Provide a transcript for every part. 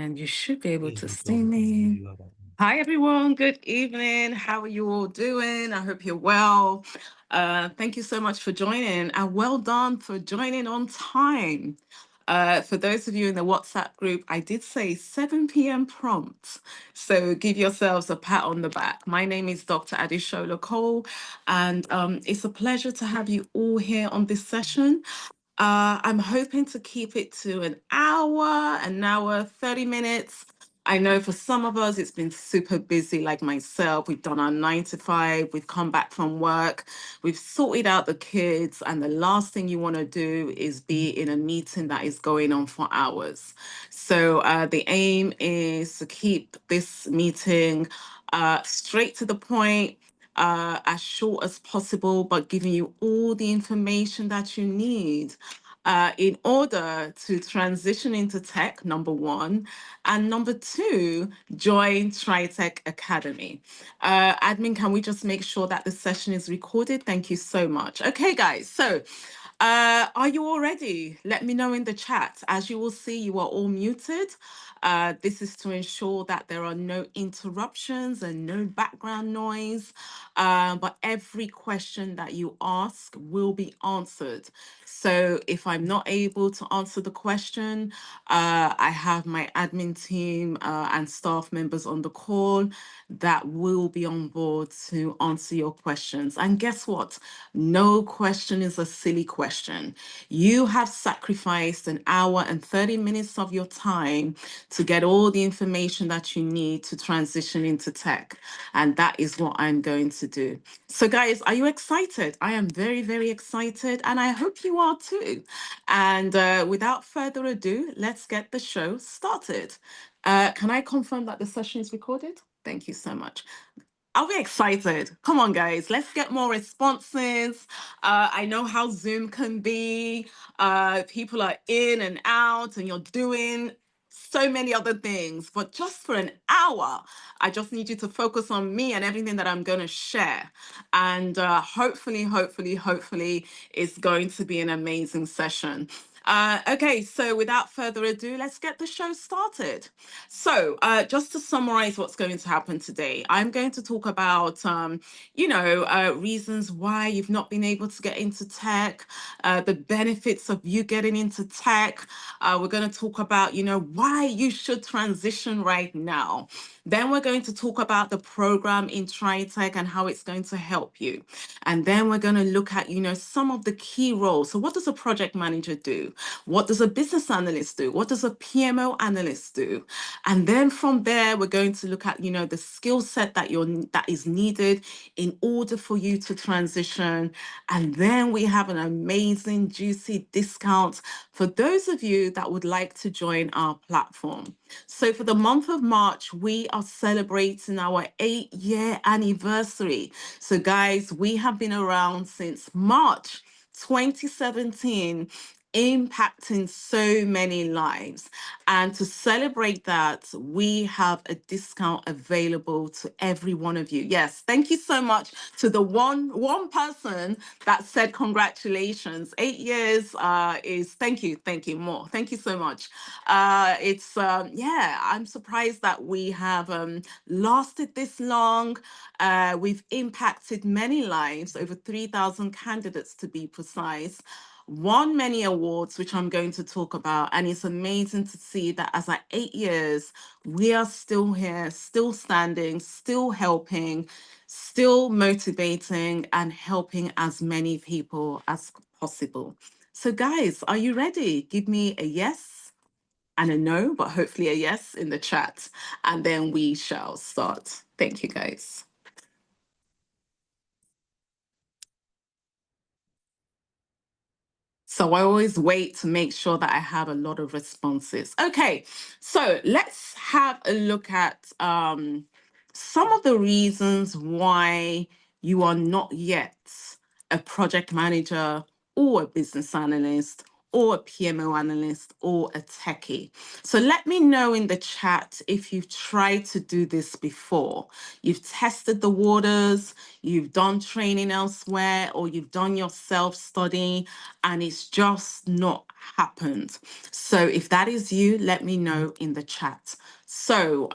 and you should be able to see me. Hi, everyone. Good evening. How are you all doing? I hope you're well. Thank you so much for joining, and well done for joining on time. For those of you in the WhatsApp group, I did say 7 p.m. prompt. So give yourselves a pat on the back. My name is Dr. Adishola Cole, and it's a pleasure to have you all here on this session. I'm hoping to keep it to an hour, 30 minutes. I know for some of us, it's been super busy, like myself. We've done our 9 to 5, we've come back from work, we've sorted out the kids, and the last thing you want to do is be in a meeting that is going on for hours. So the aim is to keep this meeting straight to the point, as short as possible, but giving you all the information that you need in order to transition into tech, number one, and number two, join TriTech Academy. Admin, can we just make sure that the session is recorded? Thank you so much. Okay, guys, so are you all ready? Let me know in the chat. As you will see, you are all muted. This is to ensure that there are no interruptions and no background noise, but every question that you ask will be answered. So if I'm not able to answer the question, I have my admin team and staff members on the call that will be on board to answer your questions. And guess what? No question is a silly question. You have sacrificed an hour and 30 minutes of your time to get all the information that you need to transition into tech. And that is what I'm going to do. So guys, are you excited? I am very, very excited, and I hope you are too. And without further ado, let's get the show started. Can I confirm that the session is recorded? Thank you so much. Are we excited? Come on, guys, let's get more responses. I know how Zoom can be. People are in and out, and you're doing so many other things. But just for an hour, I just need you to focus on me and everything that I'm going to share. And hopefully, it's going to be an amazing session. Okay, so without further ado, let's get the show started. So just to summarize what's going to happen today, I'm going to talk about, reasons why you've not been able to get into tech, the benefits of you getting into tech. We're going to talk about, why you should transition right now. Then we're going to talk about the program in TriTech and how it's going to help you. And then we're going to look at, some of the key roles. So what does a project manager do? What does a business analyst do? What does a PMO analyst do? And then from there, we're going to look at, the skill set that is needed in order for you to transition. And then we have an amazing, juicy discount for those of you that would like to join our platform. So for the month of March, we are celebrating our 8-year anniversary. So guys, we have been around since March 2017, impacting so many lives. And to celebrate that, we have a discount available to every one of you. Yes, thank you so much to the one person that said congratulations. 8 years is thank you more. Thank you so much. I'm surprised that we have lasted this long. We've impacted many lives, over 3,000 candidates to be precise, won many awards, which I'm going to talk about. And it's amazing to see that as at 8 years, we are still here, still standing, still helping, still motivating and helping as many people as possible. So guys, are you ready? Give me a yes and a no, but hopefully a yes in the chat. And then we shall start. Thank you, guys. So I always wait to make sure that I have a lot of responses. Okay, so let's have a look at some of the reasons why you are not yet a project manager or a business analyst or a PMO analyst or a techie. So let me know in the chat if you've tried to do this before. You've tested the waters, you've done training elsewhere, or you've done your self-study and it's just not happened. So if that is you, let me know in the chat. So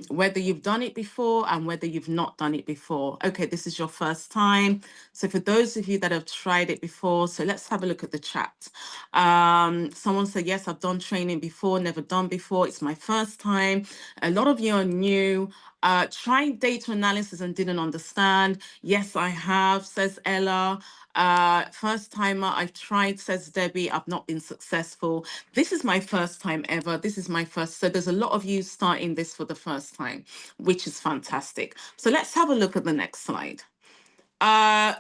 whether you've done it before and whether you've not done it before. Okay, this is your first time. So for those of you that have tried it before, so let's have a look at the chat. Someone said, yes, I've done training before, never done before. It's my first time. A lot of you are new. Tried data analysis and didn't understand. Yes, I have, says Ella. First timer, I've tried, says Debbie. I've not been successful. This is my first time ever. This is my first. So there's a lot of you starting this for the first time, which is fantastic. So let's have a look at the next slide. Uh,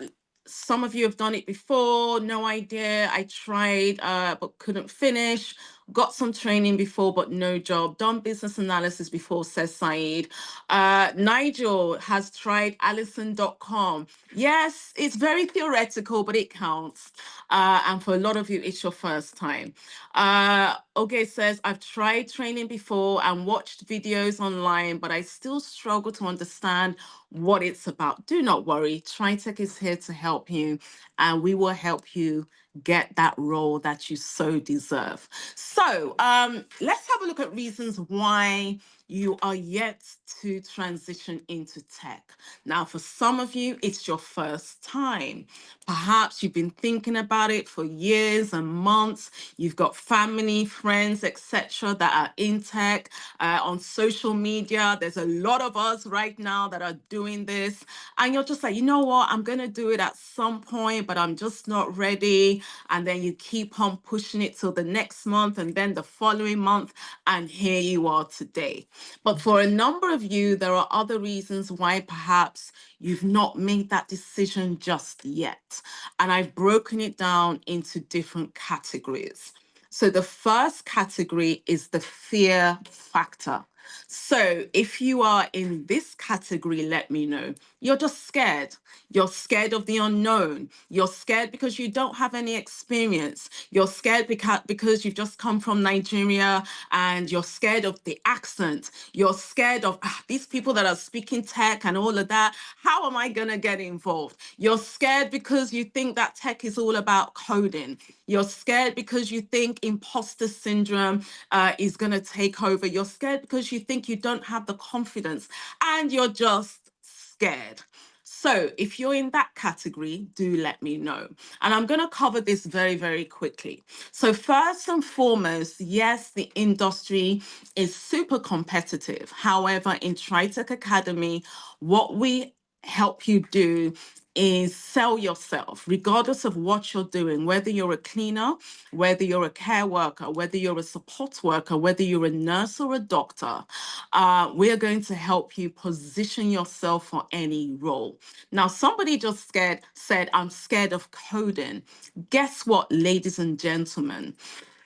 some of you have done it before, no idea. I tried, but couldn't finish. Got some training before, but no job. Done business analysis before, says Saeed. Nigel has tried Allison.com. Yes, it's very theoretical, but it counts. And for a lot of you, it's your first time. Oge says, I've tried training before and watched videos online, but I still struggle to understand what it's about. Do not worry. TriTech is here to help you, and we will help you get that role that you so deserve. So let's have a look at reasons why you are yet to transition into tech. Now, for some of you, it's your first time. Perhaps you've been thinking about it for years and months. You've got family, friends, etc., that are in tech. On social media, there's a lot of us right now that are doing this. And you're just like, you know what? I'm going to do it at some point, but I'm just not ready. And then you keep on pushing it till the next month and then the following month. And here you are today. But for a number of you, there are other reasons why perhaps you've not made that decision just yet. And I've broken it down into different categories. So the first category is the fear factor. So if you are in this category, let me know. You're just scared. You're scared of the unknown. You're scared because you don't have any experience. You're scared because you've just come from Nigeria and you're scared of the accent. You're scared of these people that are speaking tech and all of that. How am I going to get involved? You're scared because you think that tech is all about coding. You're scared because you think imposter syndrome is going to take over. You're scared because you think you don't have the confidence and you're just scared. So if you're in that category, do let me know. And I'm going to cover this very, very quickly. So first and foremost, yes, the industry is super competitive. However, in TriTech Academy, what we help you do is sell yourself, regardless of what you're doing, whether you're a cleaner, whether you're a care worker, whether you're a support worker, whether you're a nurse or a doctor. We're going to help you position yourself for any role. Now, somebody just said, I'm scared of coding. Guess what, ladies and gentlemen?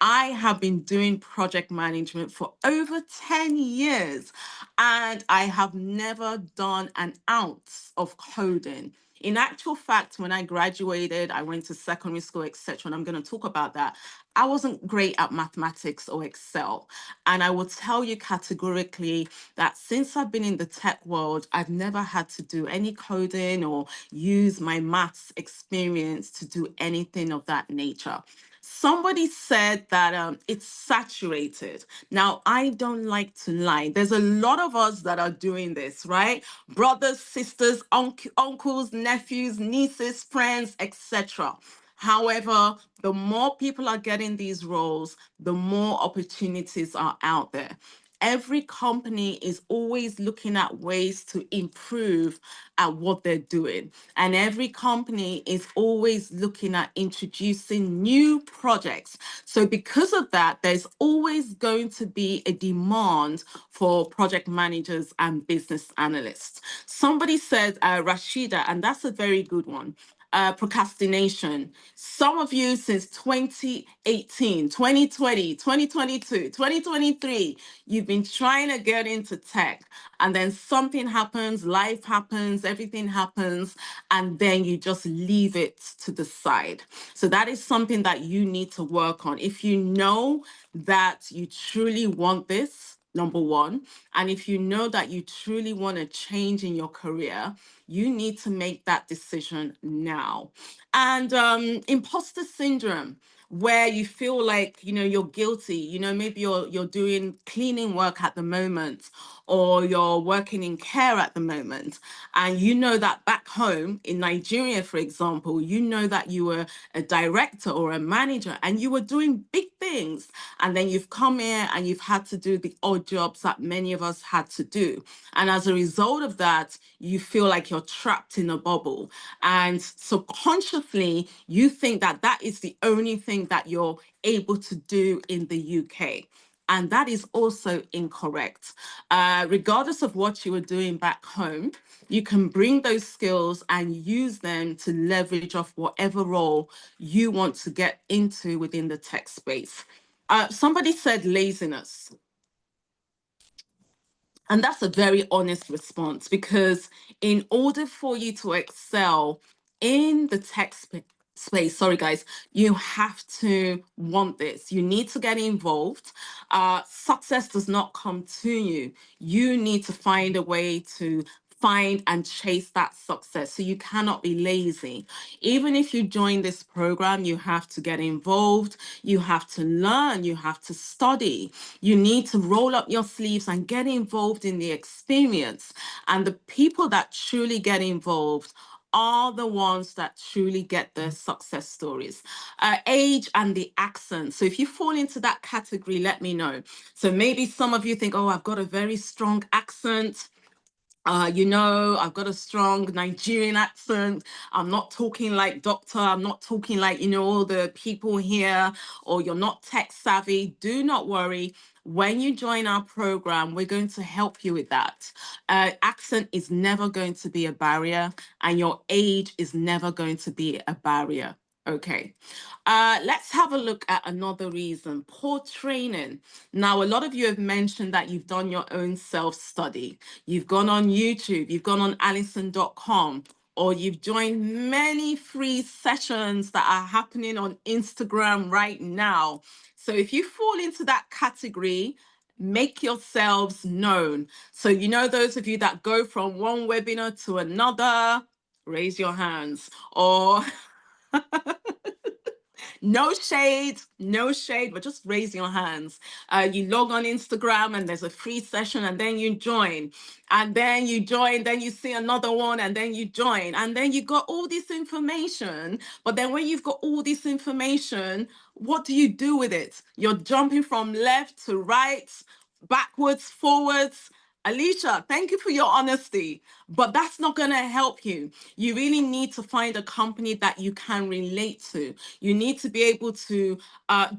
I have been doing project management for over 10 years and I have never done an ounce of coding. In actual fact, when I graduated, I went to secondary school, etc., and I'm going to talk about that. I wasn't great at mathematics or Excel. And I will tell you categorically that since I've been in the tech world, I've never had to do any coding or use my maths experience to do anything of that nature. Somebody said that it's saturated. Now, I don't like to lie. There's a lot of us that are doing this, right? Brothers, sisters, uncles, nephews, nieces, friends, etc. However, the more people are getting these roles, the more opportunities are out there. Every company is always looking at ways to improve at what they're doing. And every company is always looking at introducing new projects. So because of that, there's always going to be a demand for project managers and business analysts. Somebody said, Rashida, and that's a very good one. procrastination. Some of you since 2018, 2020, 2022, 2023, you've been trying to get into tech, and then something happens, life happens, everything happens, and then you just leave it to the side. So that is something that you need to work on. If you know that you truly want this, number one, and if you know that you truly want to change in your career, you need to make that decision now. And imposter syndrome, where you feel like you're guilty. Maybe you're doing cleaning work at the moment, or you're working in care at the moment, and you know that back home in Nigeria, for example, you know that you were a director or a manager and you were doing big things, and then you've come here and you've had to do the odd jobs that many of us had to do, and as a result of that, you feel like you're trapped in a bubble, and subconsciously you think that that is the only thing that you're able to do in the UK. And that is also incorrect. Regardless of what you were doing back home, you can bring those skills and use them to leverage off whatever role you want to get into within the tech space. Somebody said laziness. And that's a very honest response, because in order for you to excel in the space, sorry guys, you have to want this. You need to get involved. Success does not come to you. You need to find a way to find and chase that success. So you cannot be lazy. Even if you join this program, you have to get involved, you have to learn, you have to study. You need to roll up your sleeves and get involved in the experience. And the people that truly get involved are the ones that truly get the success stories. Age and the accent. So if you fall into that category, let me know. So maybe some of you think, oh, I've got a very strong accent. I've got a strong Nigerian accent. I'm not talking like doctor. I'm not talking like, all the people here, or you're not tech savvy. Do not worry. When you join our program, we're going to help you with that. Accent is never going to be a barrier, and your age is never going to be a barrier. Okay. Let's have a look at another reason: poor training. Now, a lot of you have mentioned that you've done your own self-study. You've gone on YouTube, you've gone on allison.com, or you've joined many free sessions that are happening on Instagram right now. So if you fall into that category, make yourselves known. So, those of you that go from one webinar to another, raise your hands. Or no shade, but just raise your hands. You log on Instagram and there's a free session, and then you join, then you see another one, and then you join, and then you got all this information. But then when you've got all this information, what do you do with it? You're jumping from left to right, backwards, forwards. Alicia, thank you for your honesty, but that's not going to help you. You really need to find a company that you can relate to. You need to be able to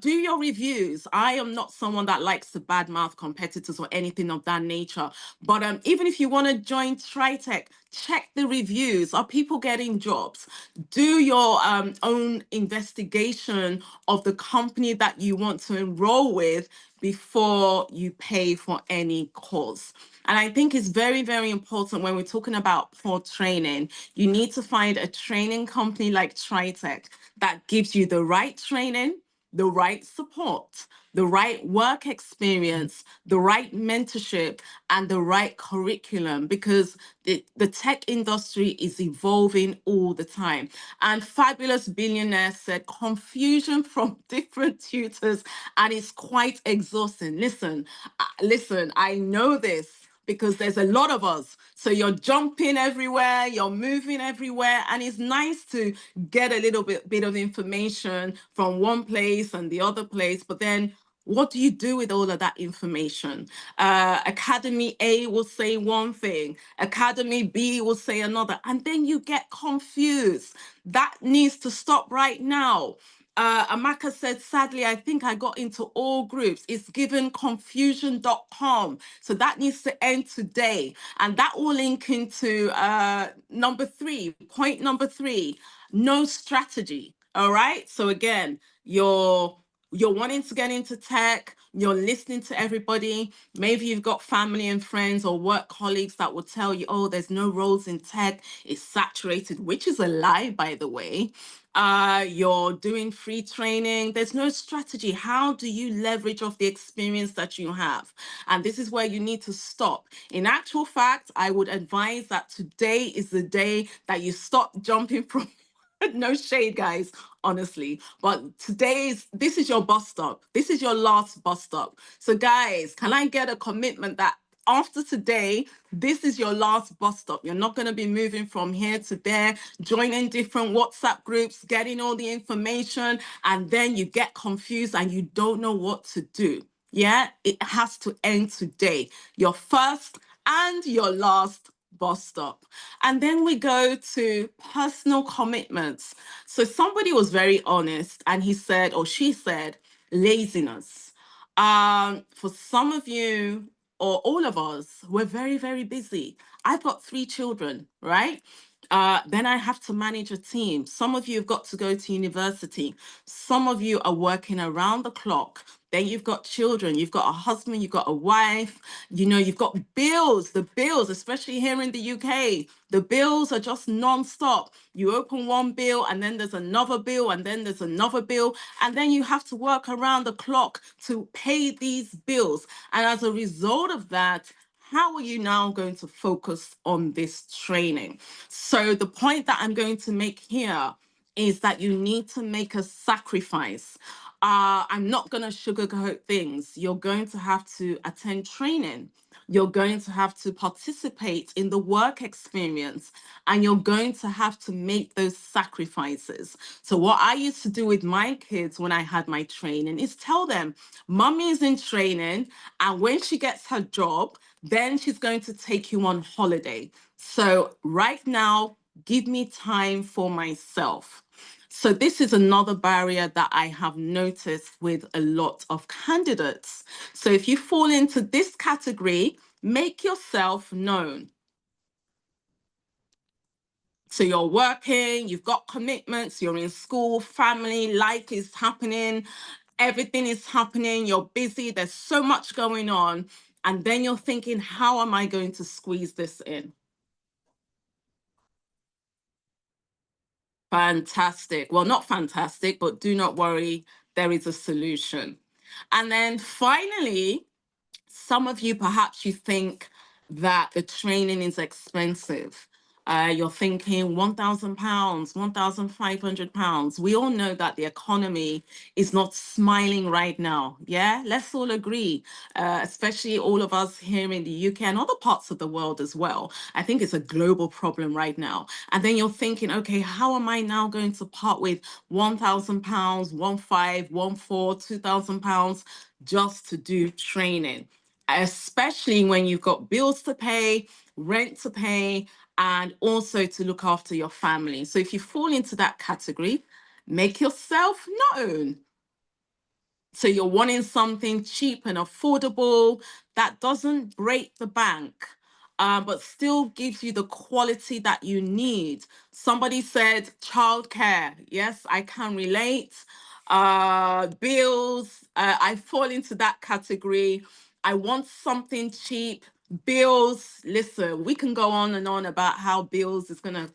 do your reviews. I am not someone that likes to badmouth competitors or anything of that nature. But even if you want to join TriTech, check the reviews. Are people getting jobs? Do your own investigation of the company that you want to enroll with before you pay for any course. And I think it's very, very important when we're talking about poor training. You need to find a training company like TriTech that gives you the right training, the right support, the right work experience, the right mentorship, and the right curriculum, because the tech industry is evolving all the time. And Fabulous Billionaire said confusion from different tutors, and it's quite exhausting. Listen, I know this, because there's a lot of us. So you're jumping everywhere, you're moving everywhere, and it's nice to get a little bit of information from one place and the other place, but then what do you do with all of that information? Academy A will say one thing, Academy B will say another, and then you get confused. That needs to stop right now. Amaka said, sadly, I think I got into all groups. It's given confusion.com. So that needs to end today. And that will link into point number three, no strategy. All right. So again, you're wanting to get into tech, you're listening to everybody. Maybe you've got family and friends or work colleagues that will tell you, oh, there's no roles in tech, it's saturated, which is a lie, by the way. You're doing free training. There's no strategy. How do you leverage off the experience that you have? And this is where you need to stop. In actual fact, I would advise that today is the day that you stop jumping from no shade, guys, honestly. But this is your bus stop. This is your last bus stop. So, guys, can I get a commitment that after today, this is your last bus stop? You're not going to be moving from here to there, joining different WhatsApp groups, getting all the information, and then you get confused and you don't know what to do. Yeah, it has to end today. Your first and your last bus stop. And then we go to personal commitments. So somebody was very honest and he said, or she said, laziness. For some of you or all of us, we're very, very busy. I've got 3 children, right? Then I have to manage a team. Some of you have got to go to university. Some of you are working around the clock. Then you've got children, you've got a husband, you've got a wife, you've got bills, the bills, especially here in the UK, the bills are just non-stop. You open one bill and then there's another bill and then there's another bill. And then you have to work around the clock to pay these bills. And as a result of that, how are you now going to focus on this training? So the point that I'm going to make here is that you need to make a sacrifice. I'm not going to sugarcoat things. You're going to have to attend training. You're going to have to participate in the work experience, and you're going to have to make those sacrifices. So what I used to do with my kids when I had my training is tell them, Mummy is in training, and when she gets her job, then she's going to take you on holiday. So right now, give me time for myself. So this is another barrier that I have noticed with a lot of candidates. So if you fall into this category, make yourself known. So you're working, you've got commitments, you're in school, family, life is happening, everything is happening, you're busy, there's so much going on. And then you're thinking, how am I going to squeeze this in? Fantastic. Well, not fantastic, but do not worry, there is a solution. And then finally, some of you, perhaps you think that the training is expensive. You're thinking £1,000, £1,500. We all know that the economy is not smiling right now. Yeah, let's all agree, especially all of us here in the UK and other parts of the world as well. I think it's a global problem right now. And then you're thinking, okay, how am I now going to part with £1,000, 1,500, 1,400, £2,000 just to do training? Especially when you've got bills to pay, rent to pay, and also to look after your family. So if you fall into that category, make yourself known. So you're wanting something cheap and affordable that doesn't break the bank, but still gives you the quality that you need. Somebody said childcare. Yes, I can relate. Bills, I fall into that category. I want something cheap. Bills, listen, we can go on and on about how bills is going to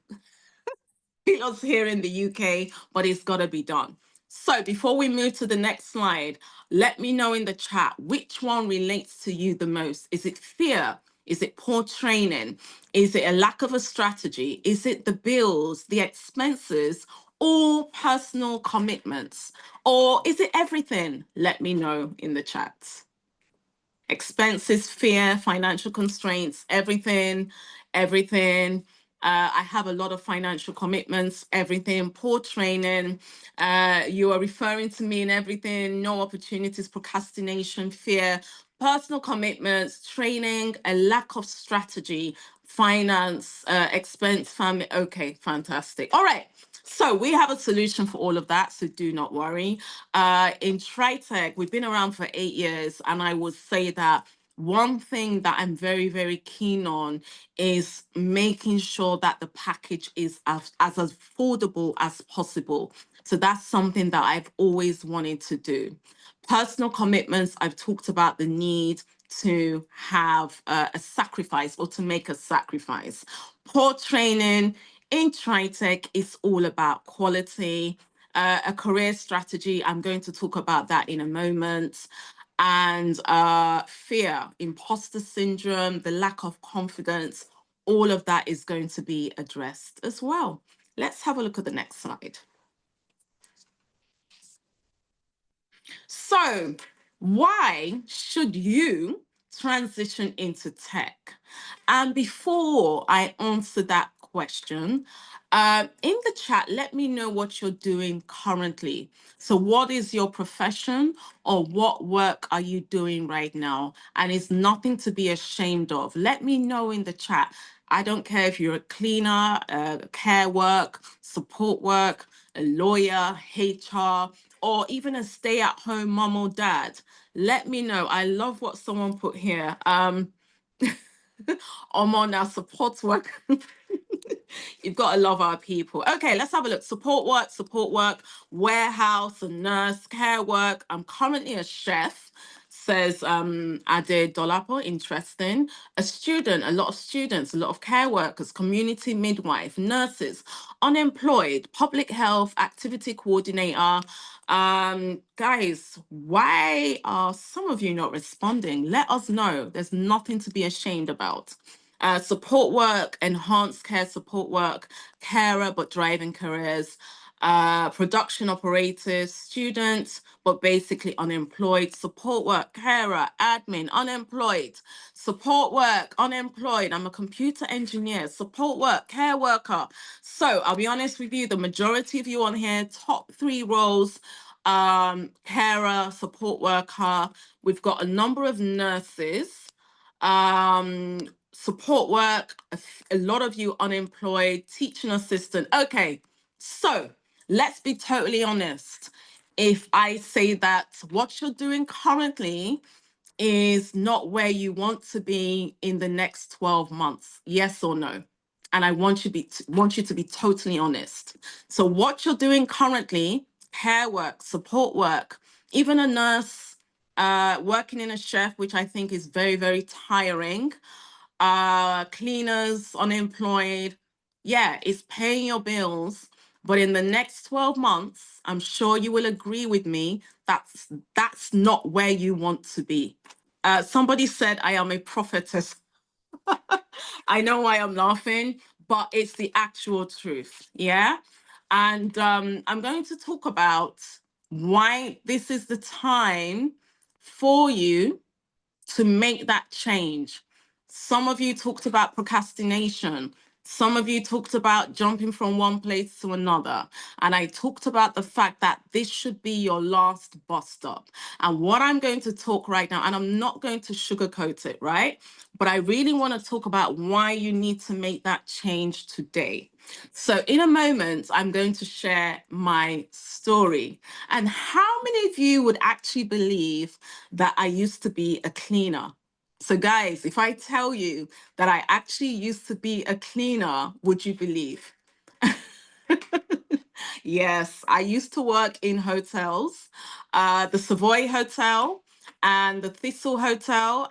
us here in the UK, but it's got to be done. So before we move to the next slide, let me know in the chat which one relates to you the most. Is it fear? Is it poor training? Is it a lack of a strategy? Is it the bills, the expenses, or personal commitments? Or is it everything? Let me know in the chat. Expenses, fear, financial constraints, everything. I have a lot of financial commitments, everything, poor training. You are referring to me in everything, no opportunities, procrastination, fear, personal commitments, training, a lack of strategy, finance, expense, family. Okay, fantastic. All right. So we have a solution for all of that. So do not worry. In TriTech, we've been around for 8 years, and I would say that one thing that I'm very, very keen on is making sure that the package is as affordable as possible. So that's something that I've always wanted to do. Personal commitments, I've talked about the need to have a sacrifice or to make a sacrifice. Poor training in TriTech is all about quality. A career strategy, I'm going to talk about that in a moment. And fear, imposter syndrome, the lack of confidence, all of that is going to be addressed as well. Let's have a look at the next slide. So, why should you transition into tech? And before I answer that question, in the chat, let me know what you're doing currently. So, what is your profession or what work are you doing right now? And it's nothing to be ashamed of. Let me know in the chat. I don't care if you're a cleaner, care work, support work, a lawyer, HR, or even a stay-at-home mom or dad. Let me know. I love what someone put here. On our support work. You've got to love our people. Okay, let's have a look. Support work, warehouse, a nurse, care work. I'm currently a chef, says Ade Dolapo. Interesting. A student, a lot of students, a lot of care workers, community midwife, nurses, unemployed, public health, activity coordinator. Guys, why are some of you not responding? Let us know. There's nothing to be ashamed about. Support work, enhanced care support work, carer but driving careers, production operators, students but basically unemployed, support work, carer, admin, unemployed, support work, unemployed. I'm a computer engineer, support work, care worker. So I'll be honest with you, the majority of you on here, top 3 roles, carer, support worker. We've got a number of nurses, support work, a lot of you unemployed, teaching assistant. Okay, so let's be totally honest. If I say that what you're doing currently is not where you want to be in the next 12 months, yes or no? And I want you to be totally honest. So what you're doing currently, care work, support work, even a nurse, working in a chef, which I think is very, very tiring, cleaners, unemployed. Yeah, it's paying your bills. But in the next 12 months, I'm sure you will agree with me, that's not where you want to be. Somebody said I am a prophetess. I know why I'm laughing, but it's the actual truth. Yeah. And I'm going to talk about why this is the time for you to make that change. Some of you talked about procrastination. Some of you talked about jumping from one place to another. And I talked about the fact that this should be your last bus stop. And what I'm going to talk right now, and I'm not going to sugarcoat it, right? But I really want to talk about why you need to make that change today. So in a moment, I'm going to share my story. And how many of you would actually believe that I used to be a cleaner? So guys, if I tell you that I actually used to be a cleaner, would you believe? Yes, I used to work in hotels, the Savoy Hotel and the Thistle Hotel,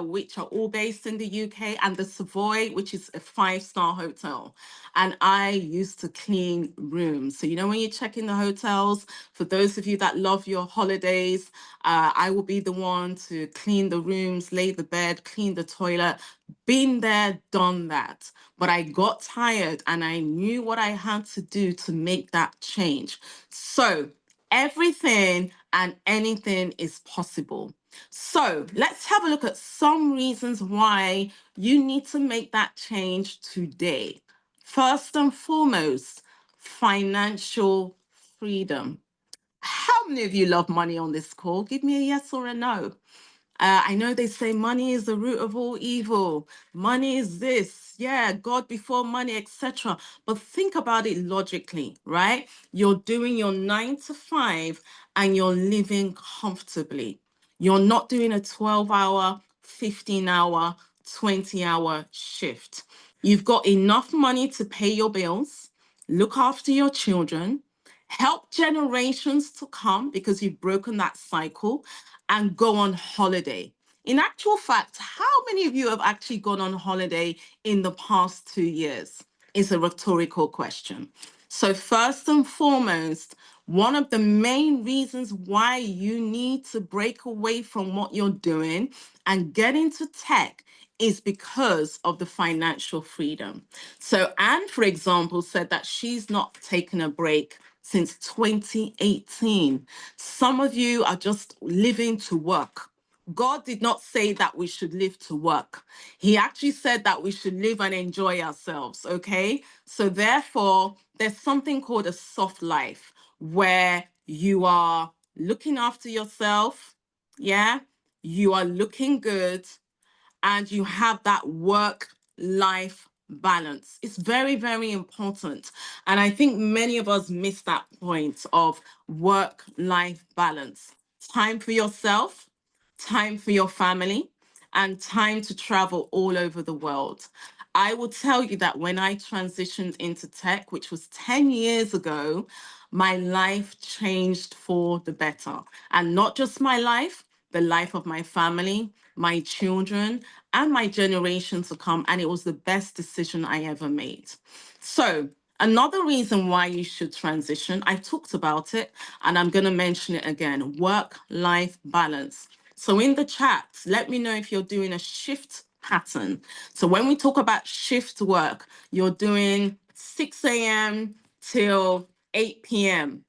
which are all based in the UK, and the Savoy, which is a 5-star hotel. And I used to clean rooms. So, you know, when you check in the hotels, for those of you that love your holidays, I will be the one to clean the rooms, lay the bed, clean the toilet. Been there, done that. But I got tired and I knew what I had to do to make that change. So everything and anything is possible. So let's have a look at some reasons why you need to make that change today. First and foremost, financial freedom. How many of you love money on this call? Give me a yes or a no. I know they say money is the root of all evil. Money is this, yeah, God before money, etc. But think about it logically, right? You're doing your 9 to 5 and you're living comfortably. You're not doing a 12-hour, 15-hour, 20-hour shift. You've got enough money to pay your bills, look after your children, help generations to come because you've broken that cycle, and go on holiday. In actual fact, how many of you have actually gone on holiday in the past 2 years? Is a rhetorical question. So, first and foremost, one of the main reasons why you need to break away from what you're doing and get into tech is because of the financial freedom. So, Anne, for example, said that she's not taken a break since 2018. Some of you are just living to work. God did not say that we should live to work. He actually said that we should live and enjoy ourselves, okay? So therefore, there's something called a soft life where you are looking after yourself, yeah? You are looking good, and you have that work life balance. It's very, very important. And I think many of us miss that point of work life balance. Time for yourself, time for your family, and time to travel all over the world. I will tell you that when I transitioned into tech, which was 10 years ago, my life changed for the better. And not just my life, the life of my family, my children, and my generation to come. And it was the best decision I ever made. So, another reason why you should transition, I talked about it and I'm going to mention it again: work life balance. So, in the chat, let me know if you're doing a shift pattern. So, when we talk about shift work, you're doing 6 a.m. till 8 p.m.,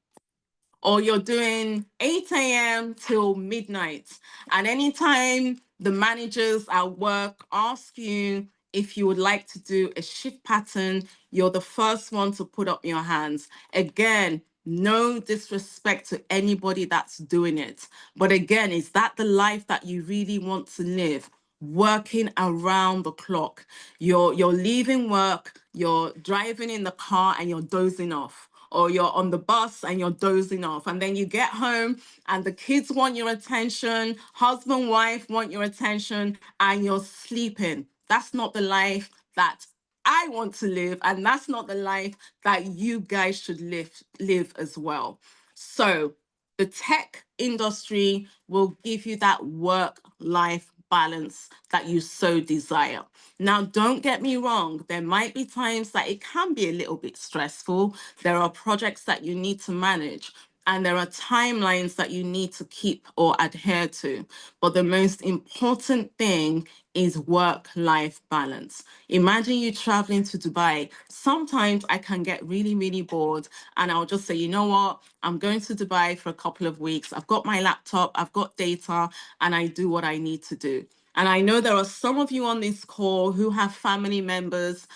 or you're doing 8 a.m. till midnight. And anytime the managers at work ask you if you would like to do a shift pattern, you're the first one to put up your hands. Again, no disrespect to anybody that's doing it. But again, is that the life that you really want to live? Working around the clock. You're leaving work, you're driving in the car and you're dozing off, or you're on the bus and you're dozing off. And then you get home and the kids want your attention, husband, wife want your attention, and you're sleeping. That's not the life that I want to live, and that's not the life that you guys should live as well. So the tech industry will give you that work life balance that you so desire. Now, don't get me wrong, there might be times that it can be a little bit stressful. There are projects that you need to manage, and there are timelines that you need to keep or adhere to. But the most important thing is work-life balance. Imagine you traveling to Dubai. Sometimes I can get really, really bored, and I'll just say, you know what? I'm going to Dubai for a couple of weeks. I've got my laptop, I've got data, and I do what I need to do. And I know there are some of you on this call who have family members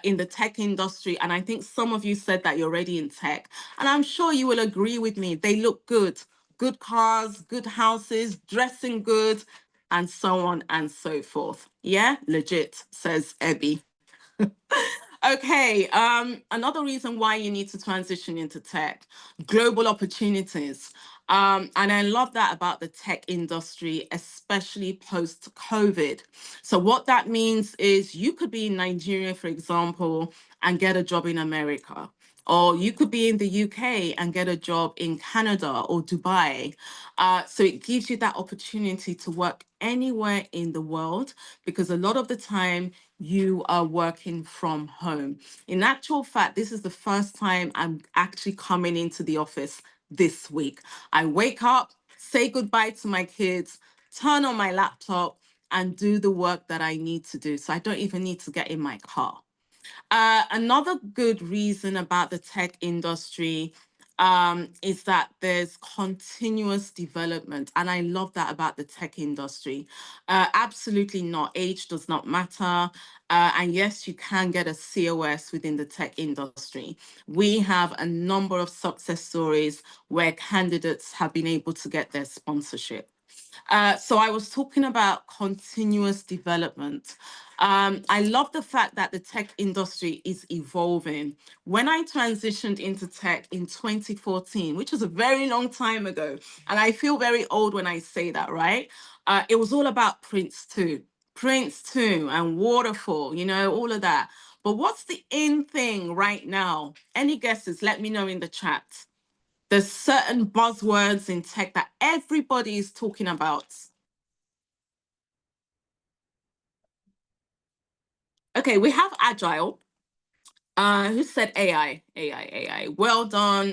in the tech industry. And I think some of you said that you're already in tech. And I'm sure you will agree with me. They look good: good cars, good houses, dressing good, and so on and so forth. Yeah, legit, says Ebby. Okay, another reason why you need to transition into tech: global opportunities. And I love that about the tech industry, especially post COVID. So, what that means is you could be in Nigeria, for example, and get a job in America. Or you could be in the UK and get a job in Canada or Dubai. So it gives you that opportunity to work anywhere in the world, because a lot of the time you are working from home. In actual fact, this is the first time I'm actually coming into the office this week. I wake up, say goodbye to my kids, turn on my laptop, and do the work that I need to do. So I don't even need to get in my car. Another good reason about the tech industry is that there's continuous development. And I love that about the tech industry. Absolutely not. Age does not matter. And yes, you can get a COS within the tech industry. We have a number of success stories where candidates have been able to get their sponsorship. So I was talking about continuous development. I love the fact that the tech industry is evolving. When I transitioned into tech in 2014, which was a very long time ago, and I feel very old when I say that, right? It was all about Prince 2 and Waterfall, all of that. But what's the in thing right now? Any guesses? Let me know in the chat. There's certain buzzwords in tech that everybody is talking about. Okay, we have agile. Who said AI? AI, AI. Well done,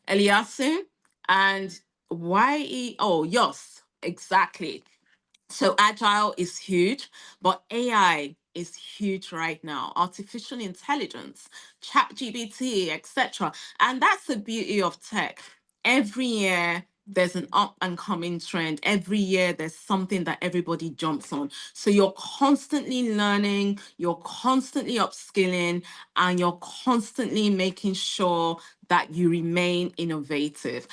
Eliasu. And YE. Oh, yes, exactly. So agile is huge, but AI is huge right now. Artificial intelligence, chat GBT, etc. And that's the beauty of tech. Every year there's an up and coming trend. Every year there's something that everybody jumps on. So you're constantly learning, you're constantly upskilling, and you're constantly making sure that you remain innovative.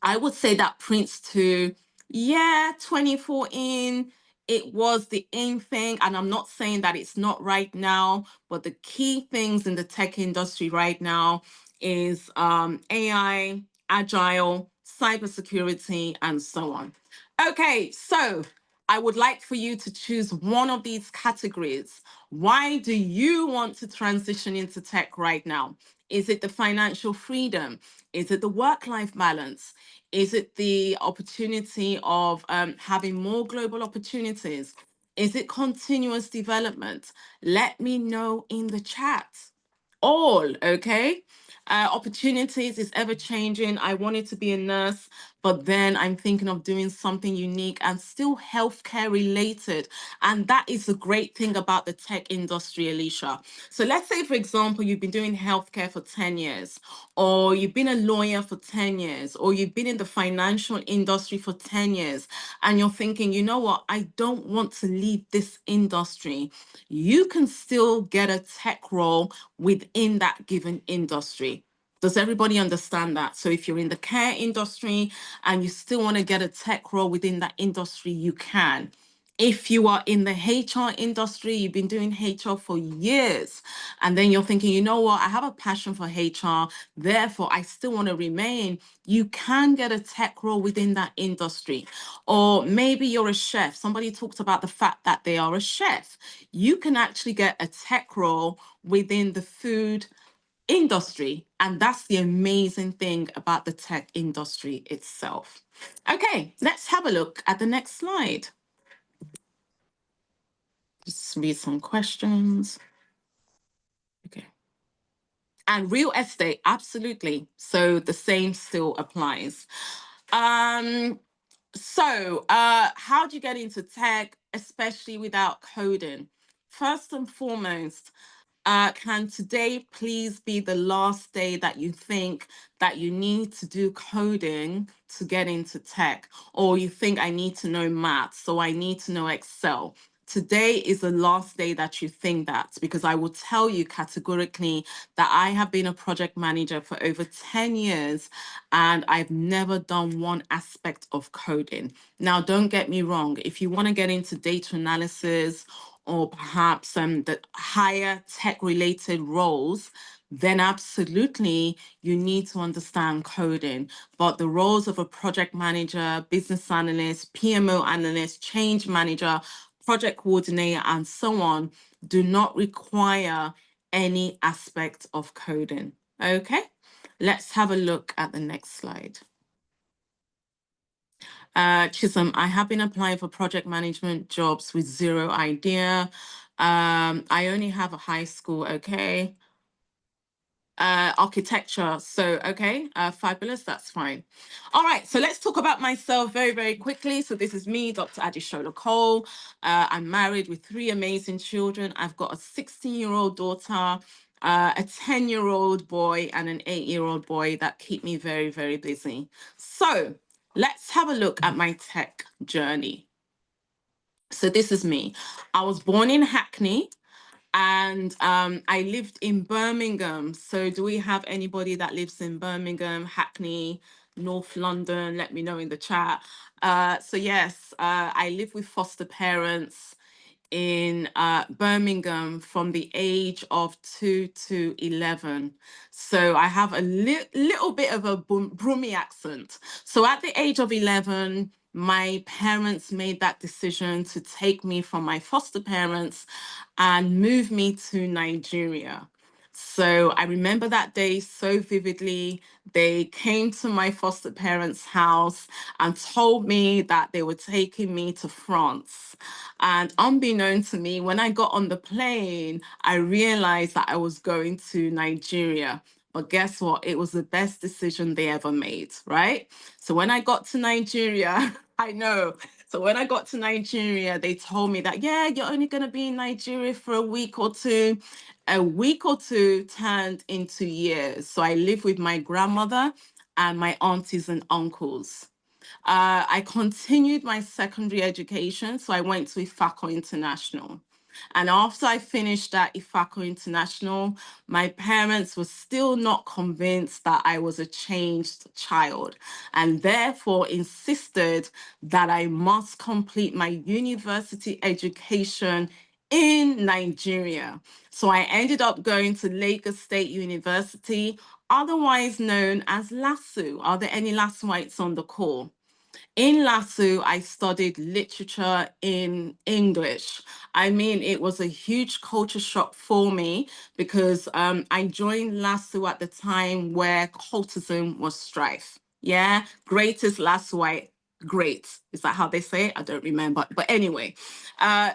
I would say that Prince 2, yeah, 2014, it was the in thing. And I'm not saying that it's not right now, but the key things in the tech industry right now is AI, agile, cybersecurity, and so on. Okay, so I would like for you to choose one of these categories. Why do you want to transition into tech right now? Is it the financial freedom? Is it the work-life balance? Is it the opportunity of having more global opportunities? Is it continuous development? Let me know in the chat. All, okay? Opportunities is ever changing. I wanted to be a nurse, but then I'm thinking of doing something unique and still healthcare related. And that is the great thing about the tech industry, Alicia. So let's say, for example, you've been doing healthcare for 10 years, or you've been a lawyer for 10 years, or you've been in the financial industry for 10 years, and you're thinking, you know what, I don't want to leave this industry. You can still get a tech role within that given industry. Does everybody understand that? So if you're in the care industry and you still want to get a tech role within that industry, you can. If you are in the HR industry, you've been doing HR for years, and then you're thinking, you know what, I have a passion for HR, therefore I still want to remain, you can get a tech role within that industry. Or maybe you're a chef. Somebody talked about the fact that they are a chef. You can actually get a tech role within the food industry. And that's the amazing thing about the tech industry itself. Okay, let's have a look at the next slide. Just read some questions. Okay. And real estate, absolutely. So the same still applies. How do you get into tech, especially without coding? First and foremost, can today please be the last day that you think that you need to do coding to get into tech, or you think I need to know math, so I need to know Excel? Today is the last day that you think that, because I will tell you categorically that I have been a project manager for over 10 years and I've never done one aspect of coding. Now, don't get me wrong, if you want to get into data analysis or perhaps the higher tech related roles, then absolutely you need to understand coding. But the roles of a project manager, business analyst, PMO analyst, change manager, project coordinator, and so on do not require any aspect of coding. Okay, let's have a look at the next slide. Chisholm, I have been applying for project management jobs with zero idea. I only have a high school, okay. Architecture, so okay, fabulous, that's fine. All right, so let's talk about myself very, very quickly. So this is me, Dr. Adishola Cole. I'm married with 3 amazing children. I've got a 16-year-old daughter, a 10-year-old boy, and an 8-year-old boy that keep me very, very busy. So let's have a look at my tech journey. So this is me. I was born in Hackney and I lived in Birmingham. So do we have anybody that lives in Birmingham, Hackney, North London? Let me know in the chat. So yes, I live with foster parents in Birmingham from the age of 2 to 11. So I have a little bit of a broomy accent. So at the age of 11, my parents made that decision to take me from my foster parents and move me to Nigeria. So I remember that day so vividly. They came to my foster parents' house and told me that they were taking me to France. And unbeknown to me, when I got on the plane, I realized that I was going to Nigeria. But guess what? It was the best decision they ever made, right? So when I got to Nigeria, I know. So when I got to Nigeria, they told me that, yeah, you're only going to be in Nigeria for a week or two. A week or two turned into years. So I lived with my grandmother and my aunties and uncles. I continued my secondary education, so I went to Ifako International. And after I finished at Ifako International, my parents were still not convinced that I was a changed child, and therefore insisted that I must complete my university education in Nigeria. So I ended up going to Lagos State University, otherwise known as LASU. Are there any LASUites on the call? In LASU, I studied literature in English. I mean, it was a huge culture shock for me because I joined LASU at the time where cultism was strife. Yeah, greatest LASUite, great. Is that how they say it? I don't remember. But anyway,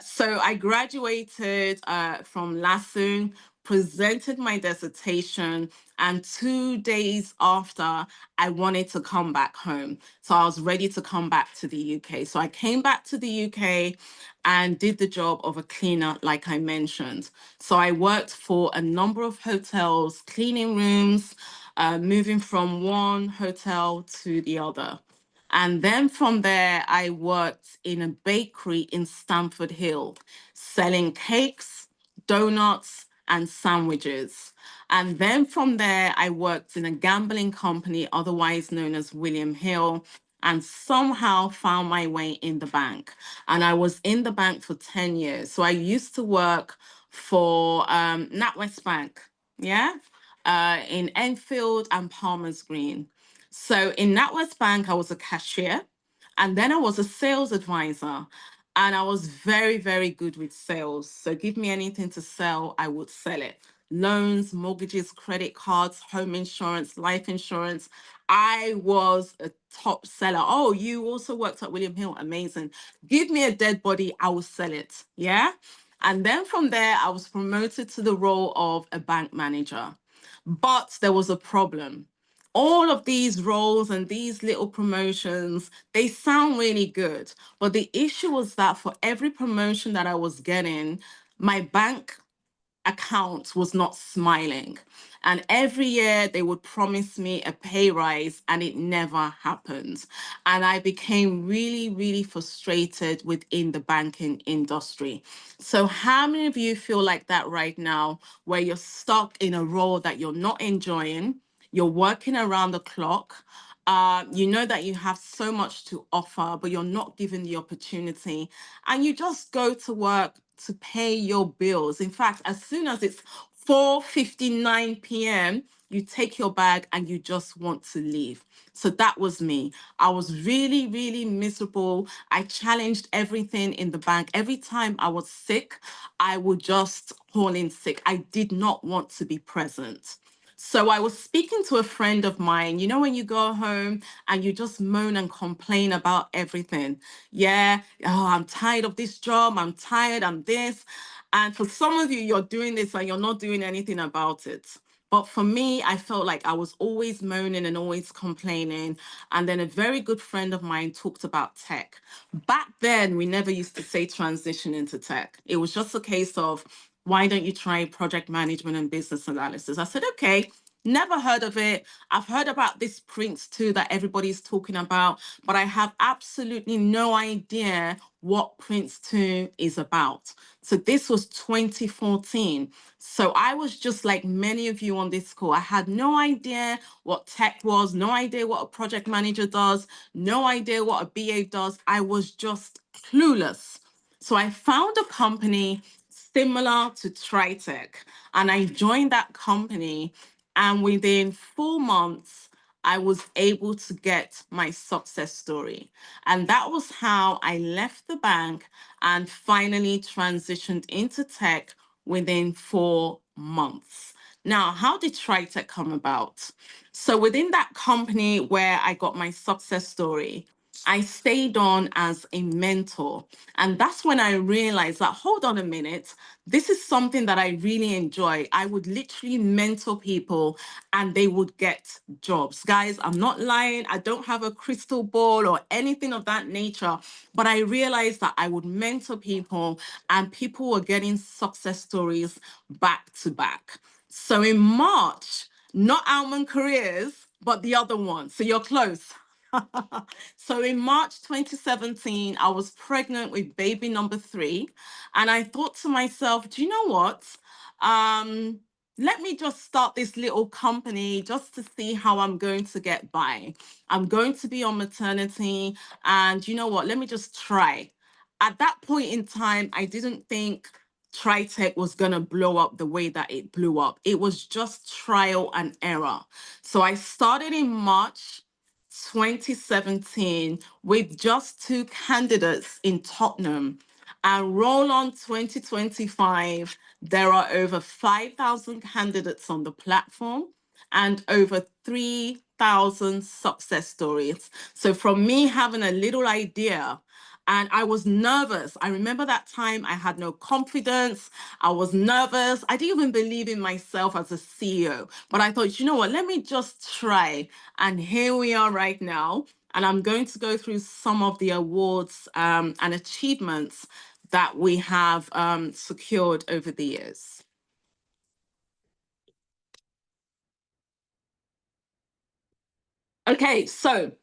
so I graduated from LASU, presented my dissertation, and 2 days after, I wanted to come back home. So I was ready to come back to the UK. So I came back to the UK and did the job of a cleaner, like I mentioned. So I worked for a number of hotels, cleaning rooms, moving from one hotel to the other. And then from there, I worked in a bakery in Stamford Hill, selling cakes, donuts, and sandwiches. And then from there, I worked in a gambling company, otherwise known as William Hill, and somehow found my way in the bank. And I was in the bank for 10 years. So I used to work for NatWest Bank, yeah, in Enfield and Palmer's Green. So in NatWest Bank, I was a cashier, and then I was a sales advisor. And I was very, very good with sales. So give me anything to sell, I would sell it. Loans, mortgages, credit cards, home insurance, life insurance. I was a top seller. Oh, you also worked at William Hill. Amazing. Give me a dead body, I will sell it. Yeah. And then from there, I was promoted to the role of a bank manager. But there was a problem. All of these roles and these little promotions, they sound really good. But the issue was that for every promotion that I was getting, my bank account was not smiling. And every year they would promise me a pay rise and it never happened. And I became really, really frustrated within the banking industry. So, how many of you feel like that right now, where you're stuck in a role that you're not enjoying? You're working around the clock. You know that you have so much to offer, but you're not given the opportunity. And you just go to work to pay your bills. In fact, as soon as it's 4:59 p.m., you take your bag and you just want to leave. So that was me. I was really, really miserable. I challenged everything in the bank. Every time I was sick, I would just call in sick. I did not want to be present. So I was speaking to a friend of mine. You know, when you go home and you just moan and complain about everything. Yeah, oh, I'm tired of this job. I'm tired. I'm this. And for some of you, you're doing this and you're not doing anything about it. But for me, I felt like I was always moaning and always complaining. And then a very good friend of mine talked about tech. Back then, we never used to say transition into tech. It was just a case of, why don't you try project management and business analysis? I said, okay, Never heard of it. I've heard about this Prince 2 that everybody's talking about, but I have absolutely no idea what Prince 2 is about. So this was 2014. So I was just like many of you on this call. I had no idea what tech was, no idea what a project manager does, no idea what a BA does. I was just clueless. So I found a company similar to TriTech, and I joined that company. And within 4 months, I was able to get my success story. And that was how I left the bank and finally transitioned into tech within 4 months. Now, how did TriTech come about? So within that company where I got my success story, I stayed on as a mentor. And that's when I realized that, hold on a minute, this is something that I really enjoy. I would literally mentor people and they would get jobs. Guys, I'm not lying. I don't have a crystal ball or anything of that nature, but I realized that I would mentor people and people were getting success stories back to back. So in March, not Almond Careers, but the other one. So you're close. So in March 2017, I was pregnant with baby number 3. And I thought to myself, do you know what? Um, Let me just start this little company just to see how I'm going to get by. I'm going to be on maternity. And you know what? Let me just try. At that point in time, I didn't think TriTech was going to blow up the way that it blew up. It was just trial and error. So I started in March 2017 with just 2 candidates in Tottenham. And roll on 2025, there are over 5,000 candidates on the platform and over 3,000 success stories. So from me having a little idea, and I was nervous. I remember that time I had no confidence. I was nervous. I didn't even believe in myself as a CEO. But I thought, you know what, let me just try. And here we are right now. And I'm going to go through some of the awards and achievements that we have secured over the years. Okay, so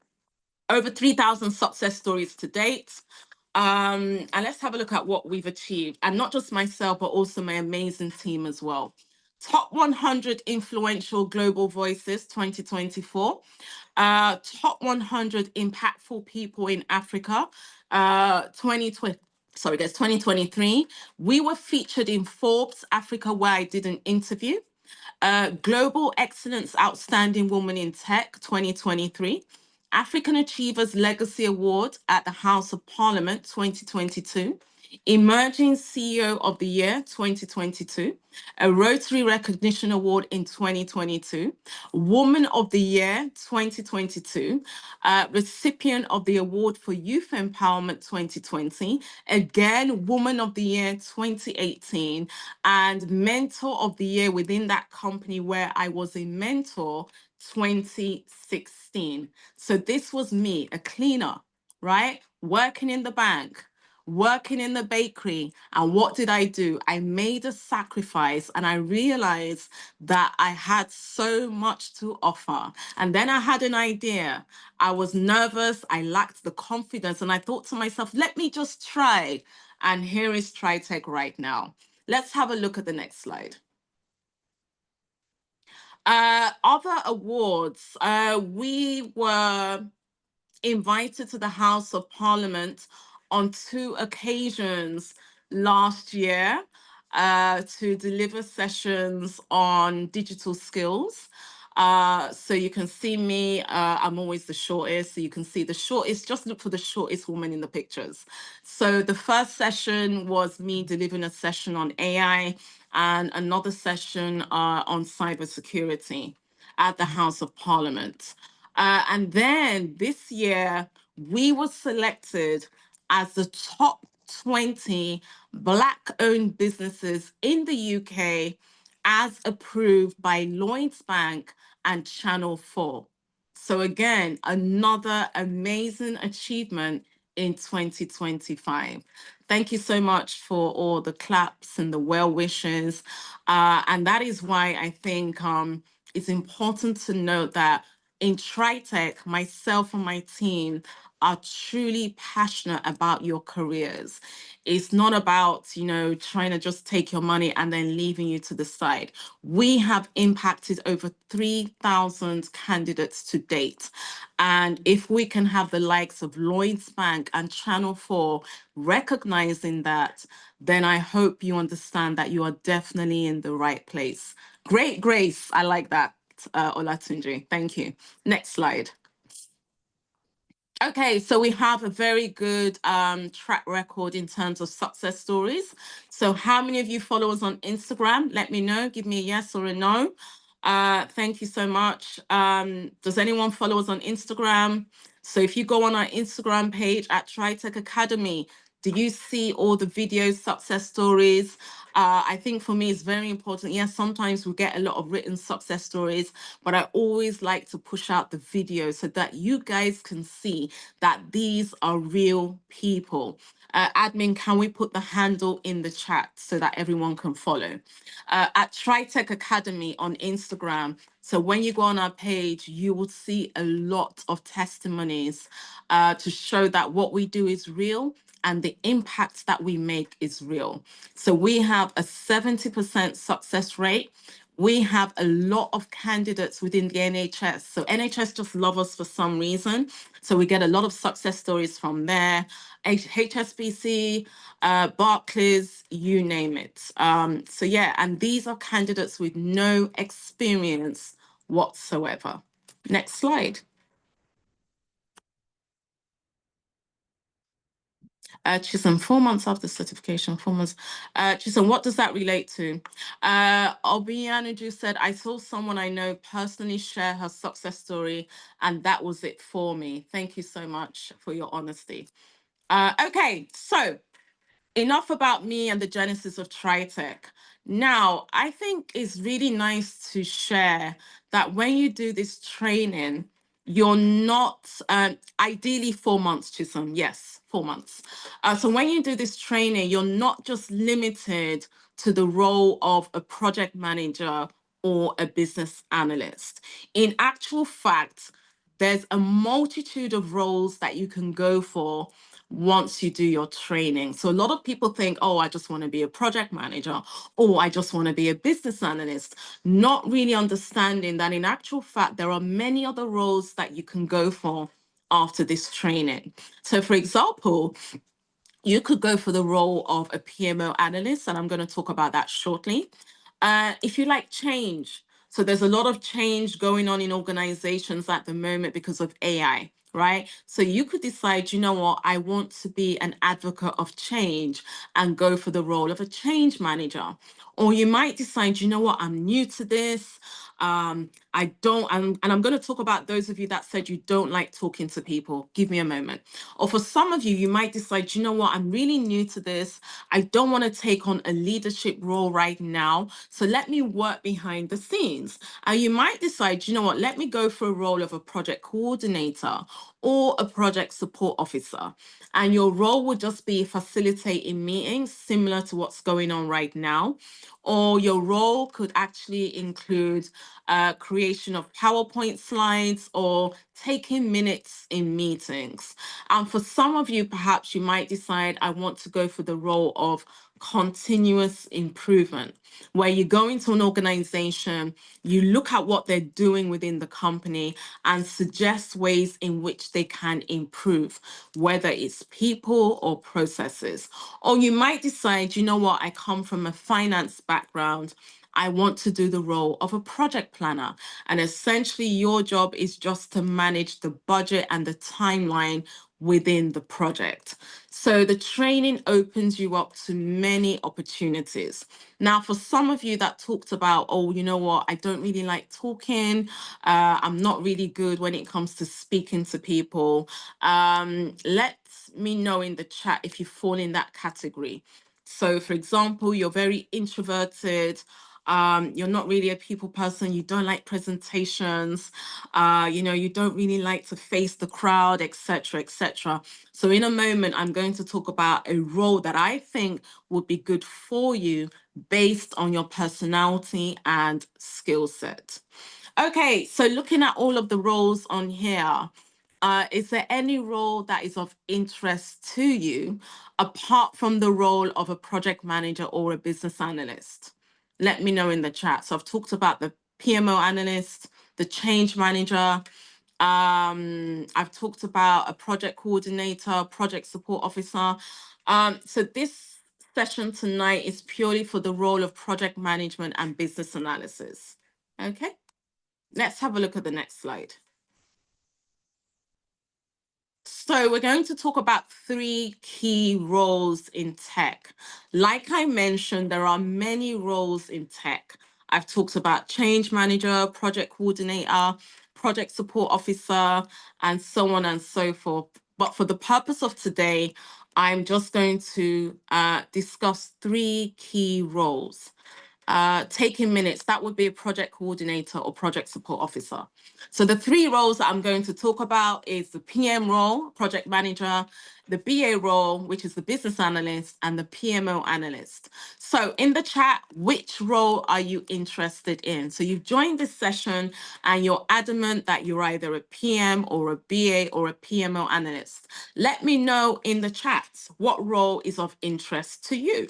over 3,000 success stories to date. And let's have a look at what we've achieved. And not just myself, but also my amazing team as well. Top 100 influential global voices 2024. Top 100 impactful people in Africa 2020. Sorry, guys, 2023. We were featured in Forbes Africa, where I did an interview. Global Excellence Outstanding Woman in Tech 2023, African Achievers Legacy Award at the House of Parliament 2022, Emerging CEO of the Year 2022, a Rotary Recognition Award in 2022, Woman of the Year 2022, recipient of the Award for Youth Empowerment 2020, again, Woman of the Year 2018, and Mentor of the Year within that company where I was a mentor 2016. So this was me, a cleaner, right? Working in the bank, working in the bakery. And what did I do? I made a sacrifice and I realized that I had so much to offer. And then I had an idea. I was nervous. I lacked the confidence. And I thought to myself, let me just try. And here is TriTech right now. Let's have a look at the next slide. Other awards. We were invited to the House of Parliament on 2 occasions last year to deliver sessions on digital skills. So you can see me, I'm always the shortest. So you can see the shortest, just look for the shortest woman in the pictures. So the first session was me delivering a session on AI and another session on cybersecurity at the House of Parliament. And then this year, we were selected as the top 20 Black-owned businesses in the UK as approved by Lloyds Bank and Channel 4. So again, another amazing achievement in 2025. Thank you so much for all the claps and the well wishes. And that is why I think it's important to note that in TriTech, myself and my team are truly passionate about your careers. It's not about, trying to just take your money and then leaving you to the side. We have impacted over 3,000 candidates to date. And if we can have the likes of Lloyds Bank and Channel 4 recognizing that, then I hope you understand that you are definitely in the right place. Great Grace. I like that, Olatunji. Thank you. Next slide. Okay, so we have a very good track record in terms of success stories. So how many of you follow us on Instagram? Let me know. Give me a yes or a no. Thank you so much. Does anyone follow us on Instagram? So if you go on our Instagram page at TriTech Academy, do you see all the videos, success stories? I think for me, it's very important. Yes, sometimes we get a lot of written success stories, but I always like to push out the videos so that you guys can see that these are real people. Admin, can we put the handle in the chat so that everyone can follow? At TriTech Academy on Instagram. So when you go on our page, you will see a lot of testimonies to show that what we do is real and the impact that we make is real. So we have a 70% success rate. We have a lot of candidates within the NHS. So NHS just love us for some reason. So we get a lot of success stories from there. HSBC, Barclays, you name it. So yeah, and these are candidates with no experience whatsoever. Next slide. Chisholm, 4 months after certification, 4 months. Chisholm, what does that relate to? Obianuju said, I saw someone I know personally share her success story, and that was it for me. Thank you so much for your honesty. Okay, so enough about me and the genesis of TriTech. Now, I think it's really nice to share that when you do this training, you're not, ideally 4 months, Chisholm, yes, 4 months. So when you do this training, you're not just limited to the role of a project manager or a business analyst. In actual fact, there's a multitude of roles that you can go for once you do your training. So a lot of people think, oh, I just want to be a project manager, or I just want to be a business analyst, not really understanding that in actual fact, there are many other roles that you can go for after this training. So for example, you could go for the role of a PMO analyst, and I'm going to talk about that shortly. If you like change, so there's a lot of change going on in organizations at the moment because of AI, right? So you could decide, you know what, I want to be an advocate of change and go for the role of a change manager. Or you might decide, you know what, I'm new to this. I don't, and I'm going to talk about those of you that said you don't like talking to people. Give me a moment. Or for some of you, you might decide, you know what, I'm really new to this. I don't want to take on a leadership role right now. So let me work behind the scenes. And you might decide, you know what, let me go for a role of a project coordinator or a project support officer. And your role would just be facilitating meetings similar to what's going on right now. Or your role could actually include creation of PowerPoint slides or taking minutes in meetings. And for some of you, perhaps you might decide, I want to go for the role of continuous improvement, where you go into an organization, you look at what they're doing within the company and suggest ways in which they can improve, whether it's people or processes. Or you might decide, you know what, I come from a finance background. I want to do the role of a project planner. And essentially, your job is just to manage the budget and the timeline within the project. So the training opens you up to many opportunities. Now, for some of you that talked about, oh, you know what, I don't really like talking. I'm not really good when it comes to speaking to people. Let me know in the chat if you fall in that category. So, for example, you're very introverted. You're not really a people person, you don't like presentations, you don't really like to face the crowd, etc., etc. So in a moment, I'm going to talk about a role that I think would be good for you based on your personality and skill set. Okay, so looking at all of the roles on here, is there any role that is of interest to you apart from the role of a project manager or a business analyst? Let me know in the chat. So I've talked about the PMO analyst, the change manager. I've talked about a project coordinator, project support officer. So this session tonight is purely for the role of project management and business analysis. Okay, let's have a look at the next slide. So we're going to talk about three key roles in tech. Like I mentioned, there are many roles in tech. I've talked about change manager, project coordinator, project support officer, and so on and so forth. But for the purpose of today, I'm just going to discuss three key roles. Taking minutes, that would be a project coordinator or project support officer. So the three roles that I'm going to talk about is the PM role, project manager, the BA role, which is the business analyst, and the PMO analyst. So in the chat, which role are you interested in? So you've joined this session and you're adamant that you're either a PM or a BA or a PMO analyst. Let me know in the chat what role is of interest to you.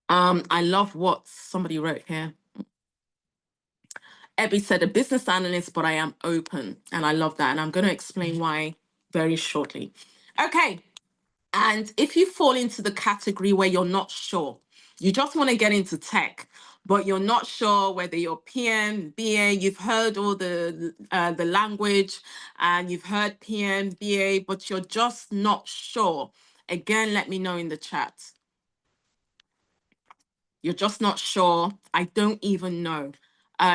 I love what somebody wrote here. Ebby said a business analyst, but I am open. And I love that. And I'm going to explain why very shortly. Okay. And if you fall into the category where you're not sure, you just want to get into tech, but you're not sure whether you're PM, BA, you've heard all the language and you've heard PM, BA, but you're just not sure. Again, let me know in the chat. You're just not sure. I don't even know.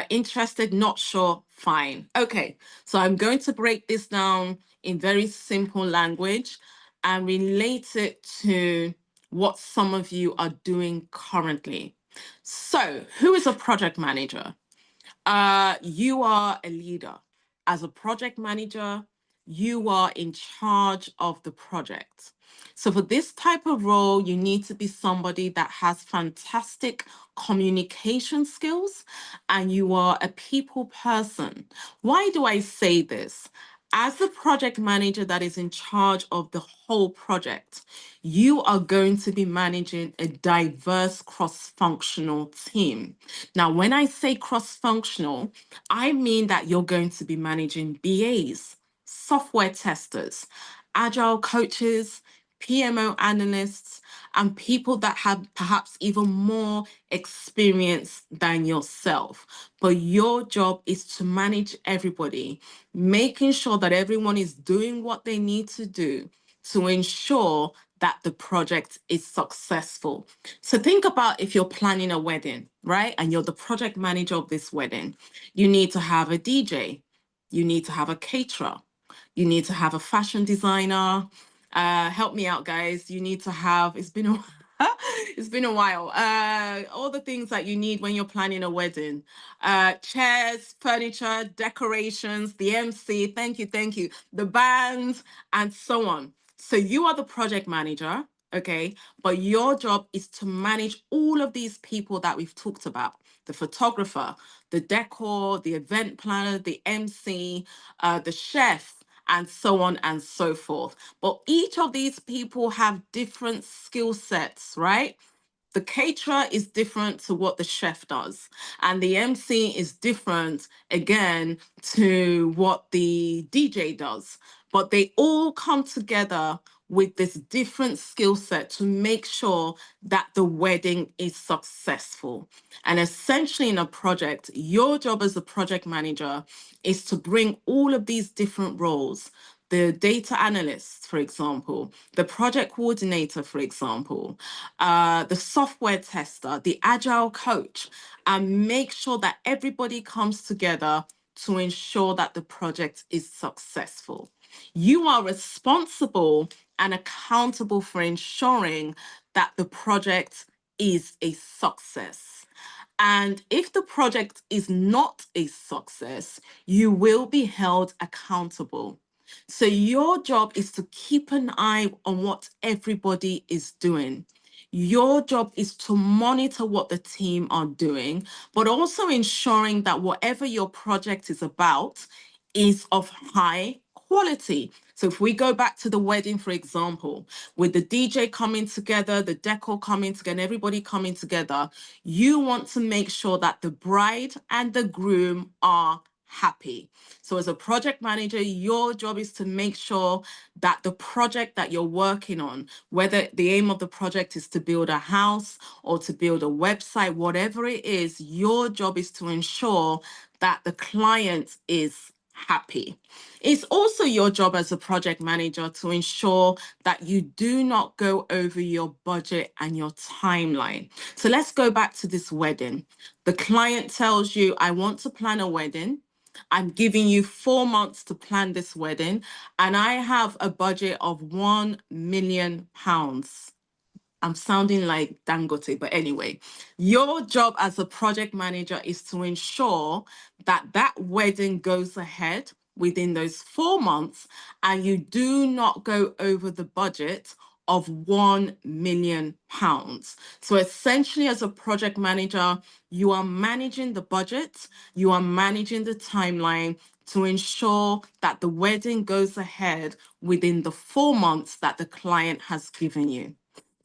Interested, not sure, fine. Okay, so I'm going to break this down in very simple language and relate it to what some of you are doing currently. So, who is a project manager? You are a leader. As a project manager, you are in charge of the project. So for this type of role, you need to be somebody that has fantastic communication skills and you are a people person. Why do I say this? As the project manager that is in charge of the whole project, you are going to be managing a diverse cross-functional team. Now, when I say cross-functional, I mean that you're going to be managing BAs, software testers, agile coaches, PMO analysts, and people that have perhaps even more experience than yourself. But your job is to manage everybody, making sure that everyone is doing what they need to do to ensure that the project is successful. So think about if you're planning a wedding, right? And you're the project manager of this wedding. You need to have a DJ, you need to have a caterer, you need to have a fashion designer. Help me out, guys. You need to have, it's been a it's been a while. All the things that you need when you're planning a wedding. Chairs, furniture, decorations, the MC, thank you, the band, and so on. So you are the project manager, okay? But your job is to manage all of these people that we've talked about: the photographer, the decor, the event planner, the MC, the chef, and so on and so forth. But each of these people have different skill sets, right? The caterer is different to what the chef does, and the MC is different again to what the DJ does. But they all come together with this different skill set to make sure that the wedding is successful. And essentially, in a project, your job as a project manager is to bring all of these different roles: the data analyst, for example, the project coordinator, for example, the software tester, the agile coach, and make sure that everybody comes together to ensure that the project is successful. You are responsible and accountable for ensuring that the project is a success. And if the project is not a success, you will be held accountable. So your job is to keep an eye on what everybody is doing. Your job is to monitor what the team are doing, but also ensuring that whatever your project is about is of high quality. So if we go back to the wedding, for example, with the DJ coming together, the decor coming together, everybody coming together, you want to make sure that the bride and the groom are happy. So as a project manager, your job is to make sure that the project that you're working on, whether the aim of the project is to build a house or to build a website, whatever it is, your job is to ensure that the client is happy. It's also your job as a project manager to ensure that you do not go over your budget and your timeline. So let's go back to this wedding. The client tells you, I want to plan a wedding. I'm giving you 4 months to plan this wedding, and I have a budget of £1 million. I'm sounding like Dangote, but anyway, your job as a project manager is to ensure that that wedding goes ahead within those 4 months and you do not go over the budget of £1 million. So essentially, as a project manager, you are managing the budget, you are managing the timeline to ensure that the wedding goes ahead within the 4 months that the client has given you.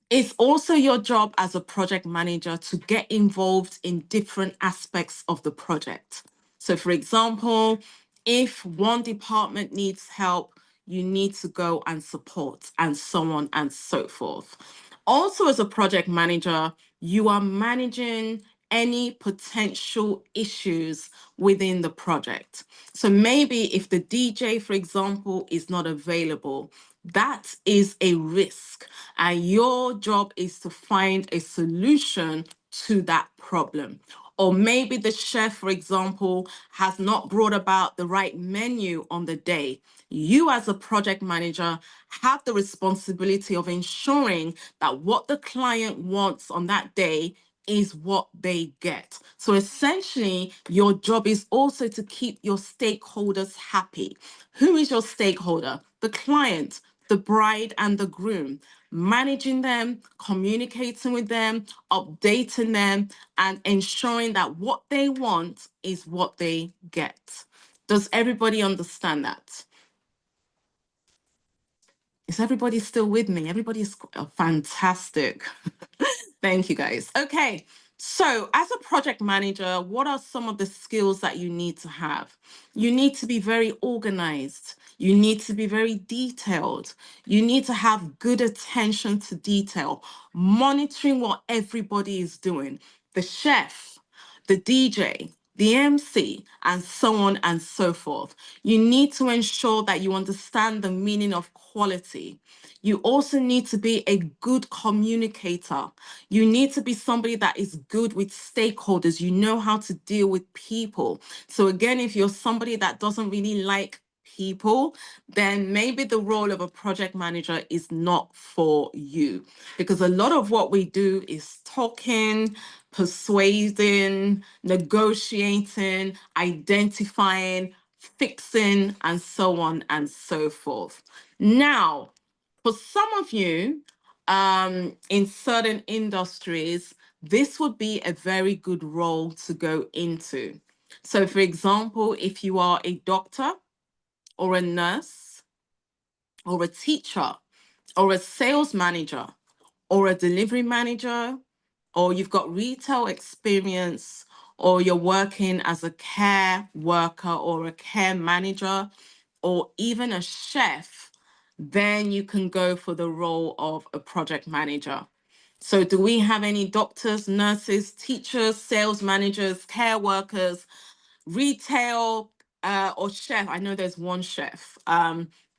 It's also your job as a project manager to get involved in different aspects of the project. So, for example, if one department needs help, you need to go and support, and so on and so forth. Also, as a project manager, you are managing any potential issues within the project. So maybe if the DJ, for example, is not available, that is a risk. And your job is to find a solution to that problem. Or maybe the chef, for example, has not brought about the right menu on the day. You, as a project manager, have the responsibility of ensuring that what the client wants on that day is what they get. So essentially, your job is also to keep your stakeholders happy. Who is your stakeholder? The client, the bride and the groom. Managing them, communicating with them, updating them, and ensuring that what they want is what they get. Does everybody understand that? Is everybody still with me? Everybody's fantastic. Thank you, guys. Okay, so as a project manager, what are some of the skills that you need to have? You need to be very organized. You need to be very detailed. You need to have good attention to detail, monitoring what everybody is doing. The chef, the DJ, the MC, and so on and so forth. You need to ensure that you understand the meaning of quality. You also need to be a good communicator. You need to be somebody that is good with stakeholders. You know how to deal with people. So again, if you're somebody that doesn't really like people, then maybe the role of a project manager is not for you, because a lot of what we do is talking, persuading, negotiating, identifying, fixing, and so on and so forth. Now, for some of you, in certain industries, this would be a very good role to go into. So, for example, if you are a doctor or a nurse or a teacher or a sales manager or a delivery manager, or you've got retail experience, or you're working as a care worker or a care manager, or even a chef, then you can go for the role of a project manager. So do we have any doctors, nurses, teachers, sales managers, care workers, retail, or chef? I know there's one chef.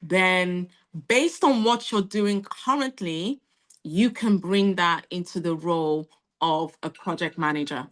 Then based on what you're doing currently, you can bring that into the role of a project manager.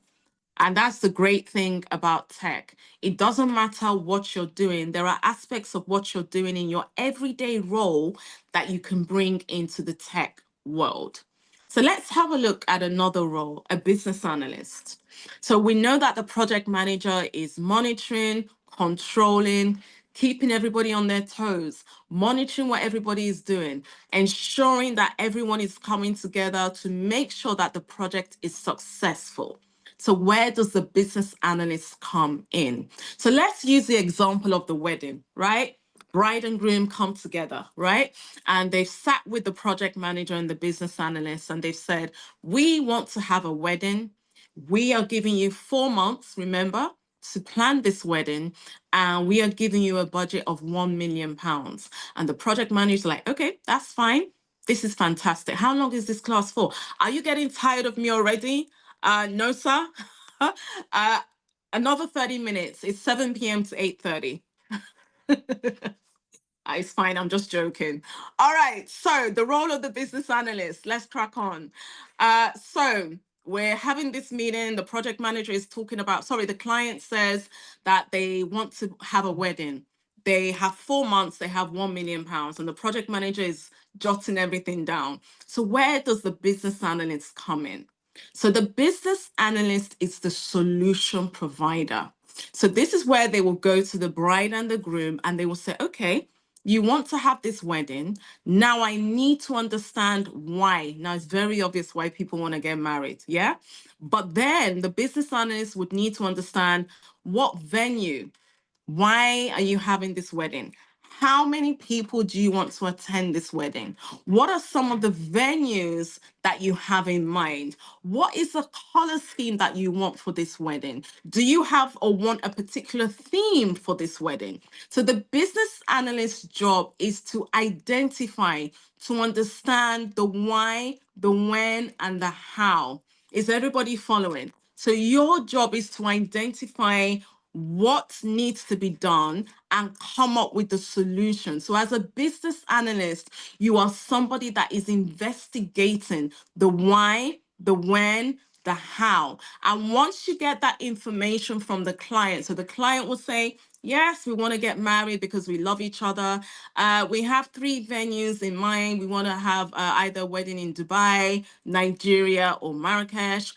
And that's the great thing about tech. It doesn't matter what you're doing. There are aspects of what you're doing in your everyday role that you can bring into the tech world. So let's have a look at another role, a business analyst. So we know that the project manager is monitoring, controlling, keeping everybody on their toes, monitoring what everybody is doing, ensuring that everyone is coming together to make sure that the project is successful. So where does the business analyst come in? So let's use the example of the wedding, right? Bride and groom come together, right? And they've sat with the project manager and the business analyst and they've said, we want to have a wedding. We are giving you 4 months, remember, to plan this wedding, and we are giving you a budget of £1 million. And the project manager is like, okay, that's fine. This is fantastic. How long is this class for? Are you getting tired of me already? No, sir. uh, another 30 minutes. It's 7 p.m. to 8:30. It's fine. I'm just joking. All right. So the role of the business analyst. Let's crack on. So we're having this meeting. The project manager is talking about. Sorry, the client says that they want to have a wedding. They have 4 months. They have £1 million, and the project manager is jotting everything down. So where does the business analyst come in? So the business analyst is the solution provider. So this is where they will go to the bride and the groom and they will say, okay, you want to have this wedding. Now I need to understand why. Now it's very obvious why people want to get married. Yeah. But then the business analyst would need to understand what venue, why are you having this wedding? How many people do you want to attend this wedding? What are some of the venues that you have in mind? What is the color scheme that you want for this wedding? Do you have or want a particular theme for this wedding? So the business analyst's job is to identify, to understand the why, the when, and the how. Is everybody following? So your job is to identify what needs to be done and come up with the solution. So as a business analyst, you are somebody that is investigating the why, the when, the how. And once you get that information from the client, so the client will say, yes, we want to get married because we love each other. We have 3 venues in mind. We want to have either a wedding in Dubai, Nigeria, or Marrakesh.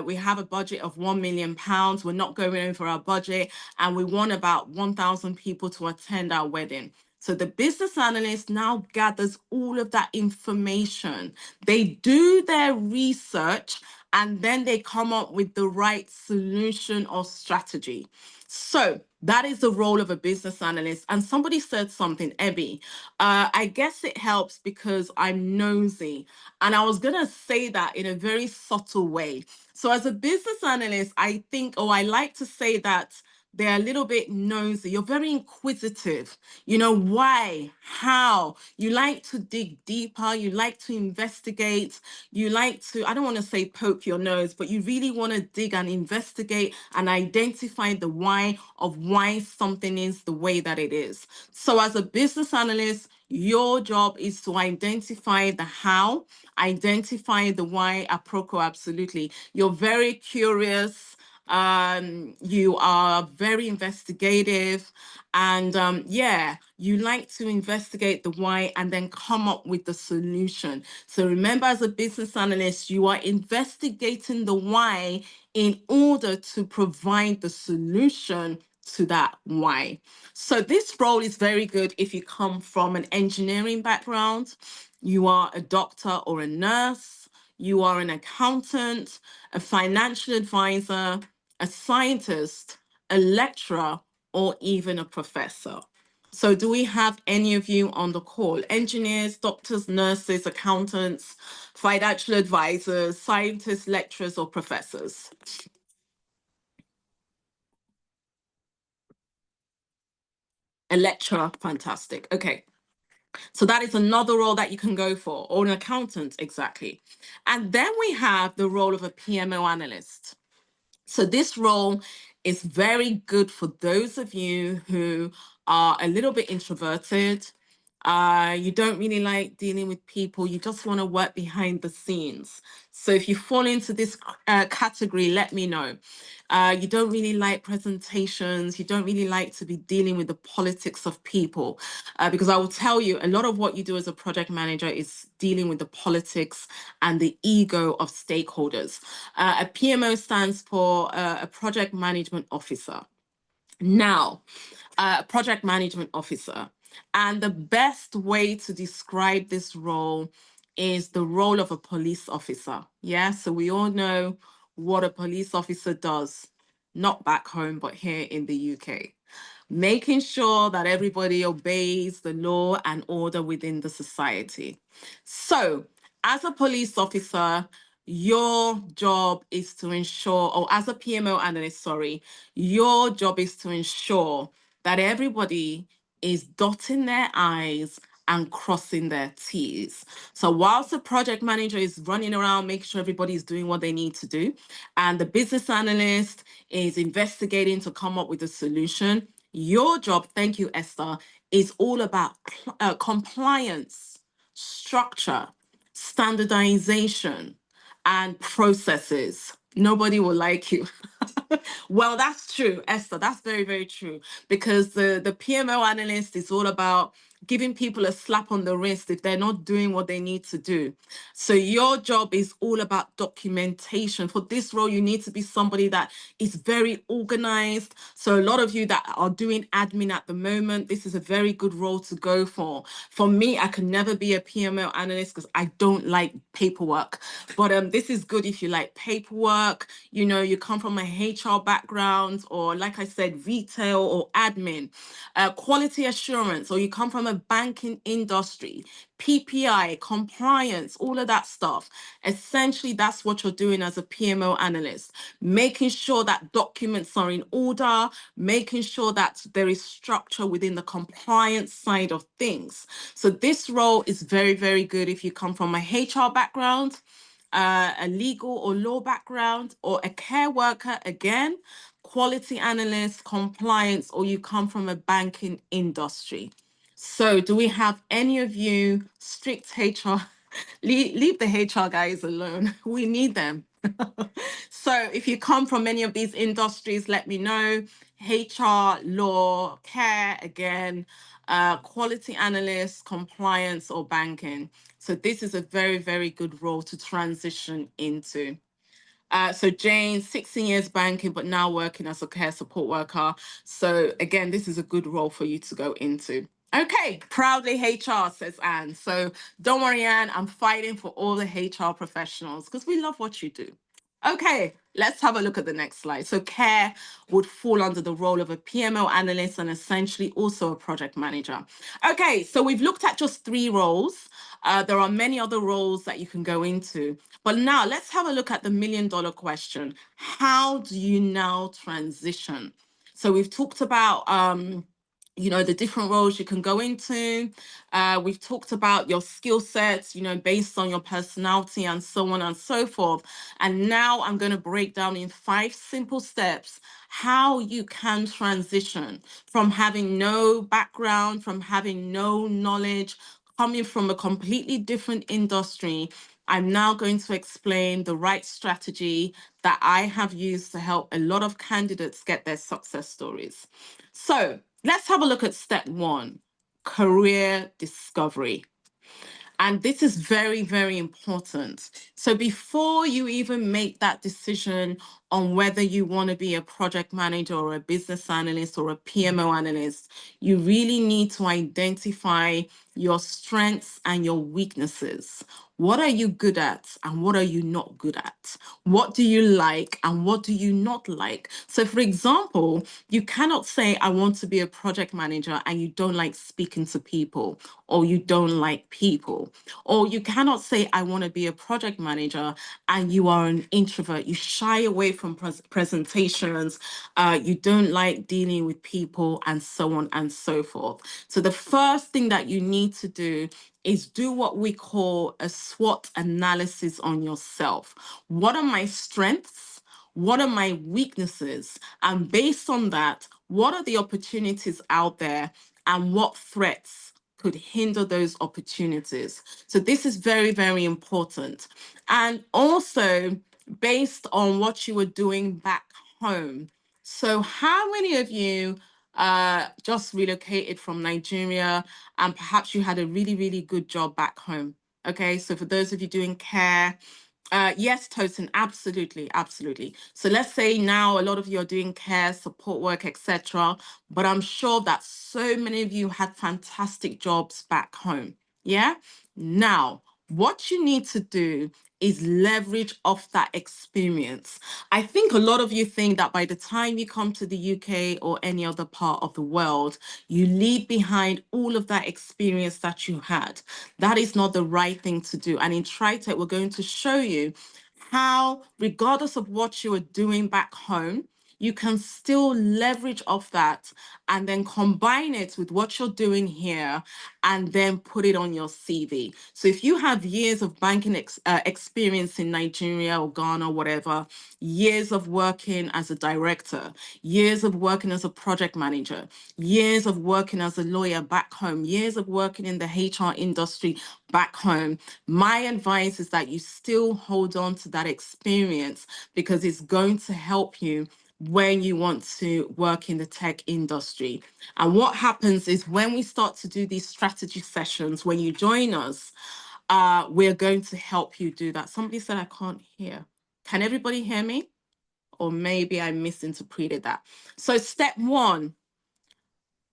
We have a budget of £1 million. We're not going over our budget, and we want about 1,000 people to attend our wedding. So the business analyst now gathers all of that information. They do their research and then they come up with the right solution or strategy. So that is the role of a business analyst. And somebody said something, Ebby. I guess it helps because I'm nosy. And I was going to say that in a very subtle way. So as a business analyst, I think, or I like to say that they're a little bit nosy. You're very inquisitive. You know, why, how? You like to dig deeper. You like to investigate. You like to, I don't want to say poke your nose, but you really want to dig and investigate and identify the why of why something is the way that it is. So as a business analyst, your job is to identify the how, identify the why. Aproko, absolutely. You're very curious. You are very investigative, and yeah, you like to investigate the why and then come up with the solution. So remember, as a business analyst, you are investigating the why in order to provide the solution to that why. So this role is very good if you come from an engineering background, you are a doctor or a nurse, you are an accountant, a financial advisor, a scientist, a lecturer, or even a professor. So do we have any of you on the call? Engineers, doctors, nurses, accountants, financial advisors, scientists, lecturers, or professors? A lecturer, fantastic. Okay. So that is another role that you can go for, or an accountant, exactly. And then we have the role of a PMO analyst. So this role is very good for those of you who are a little bit introverted. You don't really like dealing with people. You just want to work behind the scenes. So if you fall into this category, let me know. You don't really like presentations. You don't really like to be dealing with the politics of people. Because I will tell you, a lot of what you do as a project manager is dealing with the politics and the ego of stakeholders. A PMO stands for a project management officer. Now, project management officer. And the best way to describe this role is the role of a police officer. Yeah, so we all know what a police officer does, not back home, but here in the UK, making sure that everybody obeys the law and order within the society. So, as a police officer, your job is to ensure, or as a PMO analyst, sorry, your job is to ensure that everybody is dotting their I's and crossing their T's. So whilst the project manager is running around making sure everybody's doing what they need to do, and the business analyst is investigating to come up with a solution, your job, thank you, Esther, is all about compliance, structure, standardization, and processes. Nobody will like you. Well, that's true, Esther. That's very, very true. Because the PMO analyst is all about giving people a slap on the wrist if they're not doing what they need to do. So your job is all about documentation. For this role, you need to be somebody that is very organized. So a lot of you that are doing admin at the moment, this is a very good role to go for. For me, I can never be a PMO analyst because I don't like paperwork. But this is good if you like paperwork, you know, you come from a HR background, or like I said, retail or admin, quality assurance, or you come from a banking industry, PPI, compliance, all of that stuff. Essentially, that's what you're doing as a PMO analyst, making sure that documents are in order, making sure that there is structure within the compliance side of things. So this role is very, very good if you come from a HR background, a legal or law background, or a care worker, again, quality analyst, compliance, or you come from a banking industry. So do we have any of you strict HR? Leave the HR guys alone. We need them. So if you come from any of these industries, let me know. HR, law, care, again, quality analyst, compliance, or banking. So this is a very, very good role to transition into. So Jane, 16 years banking, but now working as a care support worker. So again, this is a good role for you to go into. Okay, proudly HR, says Anne. So don't worry, Anne, I'm fighting for all the HR professionals because we love what you do. Okay, let's have a look at the next slide. So care would fall under the role of a PMO analyst and essentially also a project manager. Okay, so we've looked at just 3 roles. There are many other roles that you can go into. But now let's have a look at the $1 million question. How do you now transition? So we've talked about the different roles you can go into. We've talked about your skill sets, based on your personality and so on and so forth. And now I'm going to break down in 5 simple steps how you can transition from having no background, from having no knowledge, coming from a completely different industry. I'm now going to explain the right strategy that I have used to help a lot of candidates get their success stories. So let's have a look at step 1, career discovery. And this is very, very important. So before you even make that decision on whether you want to be a project manager or a business analyst or a PMO analyst, you really need to identify your strengths and your weaknesses. What are you good at and what are you not good at? What do you like and what do you not like? So for example, you cannot say, I want to be a project manager and you don't like speaking to people, or you don't like people. Or you cannot say, I want to be a project manager and you are an introvert. You shy away from presentations. You don't like dealing with people and so on and so forth. So the first thing that you need to do is do what we call a SWOT analysis on yourself. What are my strengths? What are my weaknesses? And based on that, what are the opportunities out there and what threats could hinder those opportunities? So this is very, very important. And also based on what you were doing back home. So how many of you just relocated from Nigeria and perhaps you had a really, really good job back home? Okay, so for those of you doing care, Yes, Tosin, absolutely, absolutely. So let's say now a lot of you are doing care, support work, etc. But I'm sure that so many of you had fantastic jobs back home. Yeah. Now, what you need to do is leverage off that experience. I think a lot of you think that by the time you come to the UK or any other part of the world, you leave behind all of that experience that you had. That is not the right thing to do. And in TriTech, we're going to show you how, regardless of what you are doing back home, you can still leverage off that and then combine it with what you're doing here and then put it on your CV. So if you have years of banking experience in Nigeria or Ghana, whatever, years of working as a director, years of working as a project manager, years of working as a lawyer back home, years of working in the HR industry back home, my advice is that you still hold on to that experience because it's going to help you when you want to work in the tech industry. And what happens is when we start to do these strategy sessions, when you join us, we're going to help you do that. Somebody said I can't hear. Can everybody hear me? Or maybe I misinterpreted that. So step one.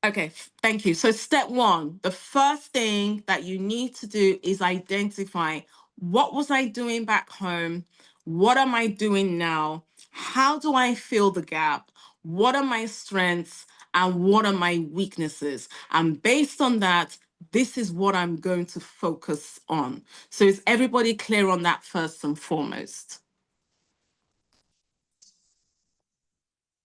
Okay, thank you. So step one, the first thing that you need to do is identify what was I doing back home? What am I doing now? How do I fill the gap? What are my strengths and what are my weaknesses? And based on that, this is what I'm going to focus on. So is everybody clear on that first and foremost?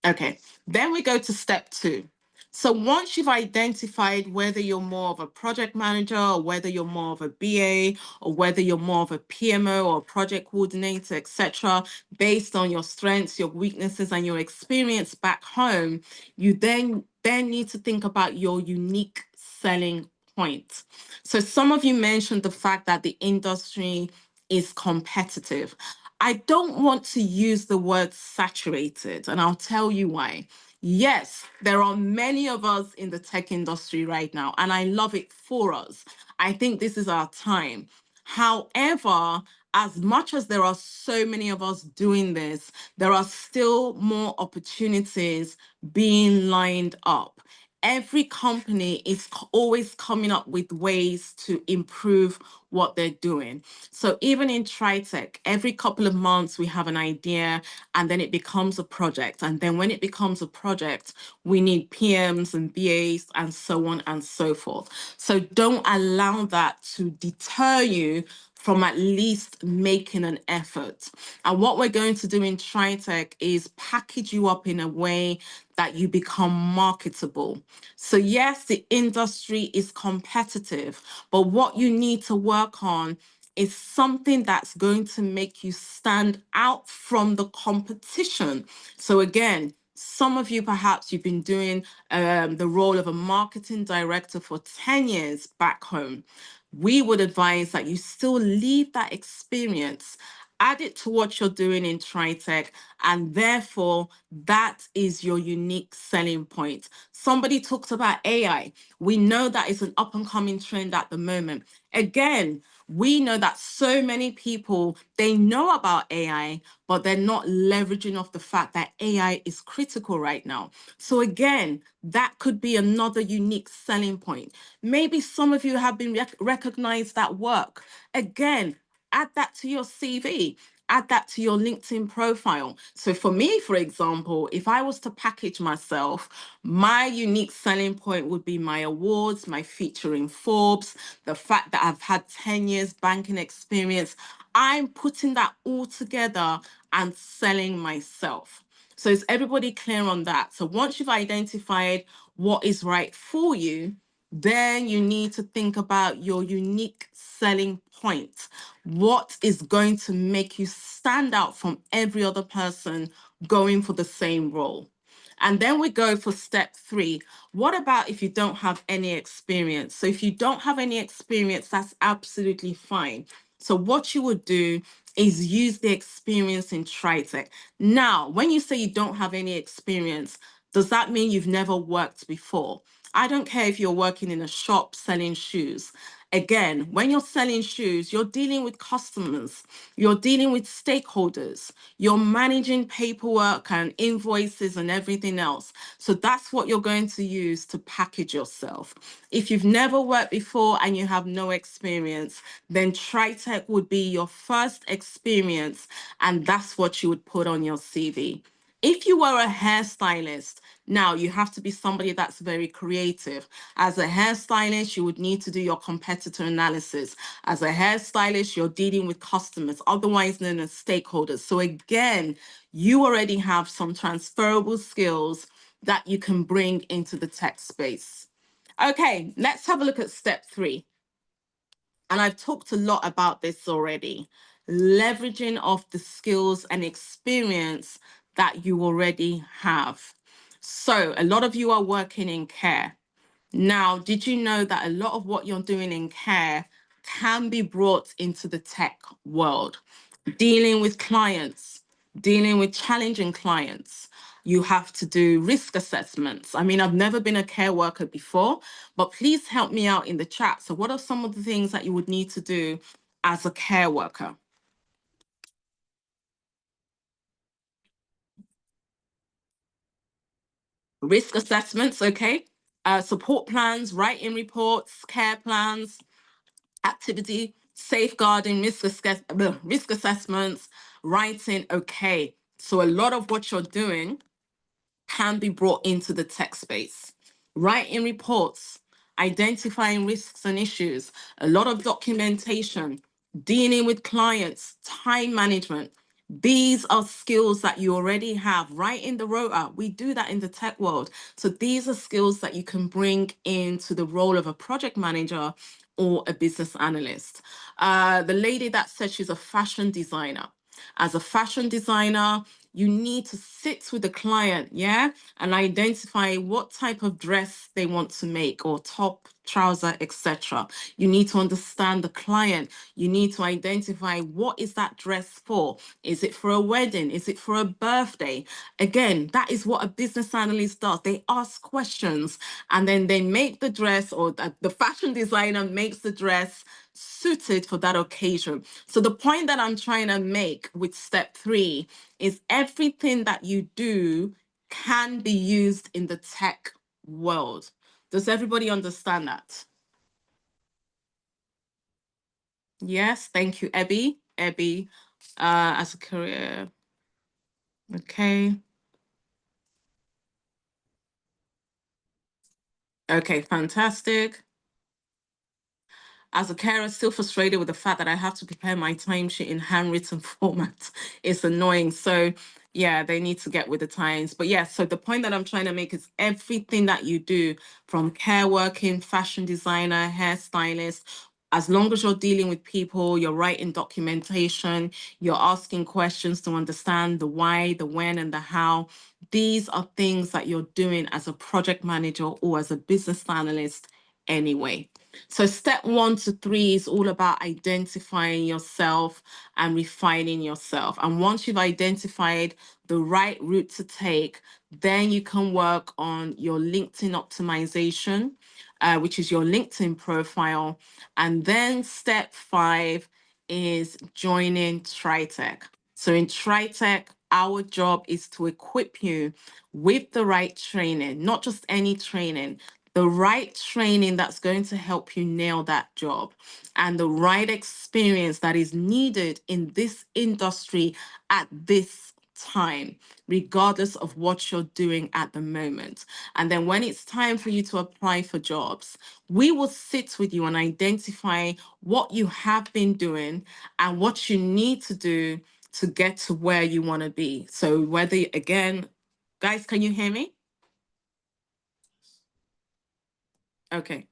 Okay, then we go to step two. So once you've identified whether you're more of a project manager or whether you're more of a BA or whether you're more of a PMO or project coordinator, etc., based on your strengths, your weaknesses, and your experience back home, you then need to think about your unique selling point. So some of you mentioned the fact that the industry is competitive. I don't want to use the word saturated, and I'll tell you why. Yes, there are many of us in the tech industry right now, and I love it for us. I think this is our time. However, as much as there are so many of us doing this, there are still more opportunities being lined up. Every company is always coming up with ways to improve what they're doing. So even in TriTech, every couple of months we have an idea and then it becomes a project. And then when it becomes a project, we need PMs and BAs and so on and so forth. So don't allow that to deter you from at least making an effort. And what we're going to do in TriTech is package you up in a way that you become marketable. So yes, the industry is competitive, but what you need to work on is something that's going to make you stand out from the competition. So again, some of you perhaps you've been doing the role of a marketing director for 10 years back home. We would advise that you still leave that experience, add it to what you're doing in TriTech, and therefore that is your unique selling point. Somebody talked about AI. We know that is an up and coming trend at the moment. Again, we know that so many people, they know about AI, but they're not leveraging off the fact that AI is critical right now. So again, that could be another unique selling point. Maybe some of you have been recognized at work. Again, add that to your CV. Add that to your LinkedIn profile. So for me, for example, if I was to package myself, my unique selling point would be my awards, my feature in Forbes, the fact that I've had 10 years banking experience. I'm putting that all together and selling myself. So is everybody clear on that? So once you've identified what is right for you, then you need to think about your unique selling point. What is going to make you stand out from every other person going for the same role? And then we go for step three. What about if you don't have any experience? So if you don't have any experience, that's absolutely fine. So what you would do is use the experience in TriTech. Now, when you say you don't have any experience, does that mean you've never worked before? I don't care if you're working in a shop selling shoes. Again, when you're selling shoes, you're dealing with customers, you're dealing with stakeholders, you're managing paperwork and invoices and everything else. So that's what you're going to use to package yourself. If you've never worked before and you have no experience, then TriTech would be your first experience, and that's what you would put on your CV. If you were a hairstylist, now you have to be somebody that's very creative. As a hairstylist, you would need to do your competitor analysis. As a hairstylist, you're dealing with customers, otherwise known as stakeholders. So again, you already have some transferable skills that you can bring into the tech space. Okay, let's have a look at step 3. And I've talked a lot about this already. Leveraging of the skills and experience that you already have. So a lot of you are working in care. Now, did you know that a lot of what you're doing in care can be brought into the tech world? Dealing with clients, dealing with challenging clients. You have to do risk assessments. I mean, I've never been a care worker before, but please help me out in the chat. So what are some of the things that you would need to do as a care worker? Risk assessments, okay. Support plans, writing reports, care plans, activity, safeguarding, risk assessments, writing, okay. So a lot of what you're doing can be brought into the tech space. Writing reports, identifying risks and issues, a lot of documentation, dealing with clients, time management. These are skills that you already have right in the rota. We do that in the tech world. So these are skills that you can bring into the role of a project manager or a business analyst. The lady that said she's a fashion designer. As a fashion designer, you need to sit with the client, yeah, and identify what type of dress they want to make, or top, trouser, etc. You need to understand the client. You need to identify what is that dress for. Is it for a wedding? Is it for a birthday? Again, that is what a business analyst does. They ask questions and then they make the dress, or the fashion designer makes the dress suited for that occasion. So the point that I'm trying to make with step 3 is everything that you do can be used in the tech world. Does everybody understand that? Yes, thank you, Ebby. Ebby, as a career. Okay. Okay, fantastic. As a carer, still frustrated with the fact that I have to prepare my timesheet in handwritten format. It's annoying. So yeah, they need to get with the times. But yeah, so the point that I'm trying to make is everything that you do, from care working, fashion designer, hairstylist, as long as you're dealing with people, you're writing documentation, you're asking questions to understand the why, the when, and the how. These are things that you're doing as a project manager or as a business analyst anyway. So step 1 to 3 is all about identifying yourself and refining yourself. And once you've identified the right route to take, then you can work on your LinkedIn optimization, which is your LinkedIn profile. And then step 5 is joining TriTech. So in TriTech, our job is to equip you with the right training, not just any training, the right training that's going to help you nail that job, and the right experience that is needed in this industry at this time, regardless of what you're doing at the moment. And then when it's time for you to apply for jobs, we will sit with you and identify what you have been doing and what you need to do to get to where you want to be. So whether, again, guys, can you hear me? Okay.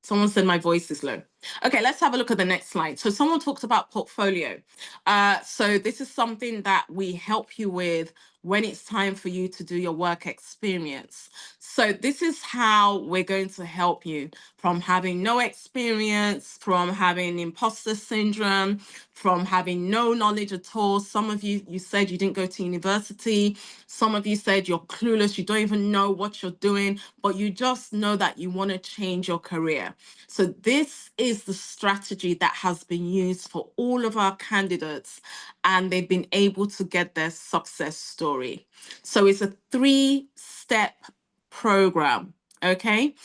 Someone said my voice is low. Okay, let's have a look at the next slide. So someone talked about portfolio. So this is something that we help you with when it's time for you to do your work experience. So this is how we're going to help you from having no experience, from having imposter syndrome, from having no knowledge at all. Some of you, you said you didn't go to university. Some of you said you're clueless, you don't even know what you're doing, but you just know that you want to change your career. So this is the strategy that has been used for all of our candidates, and they've been able to get their success story. So it's a 3-step program. Okay.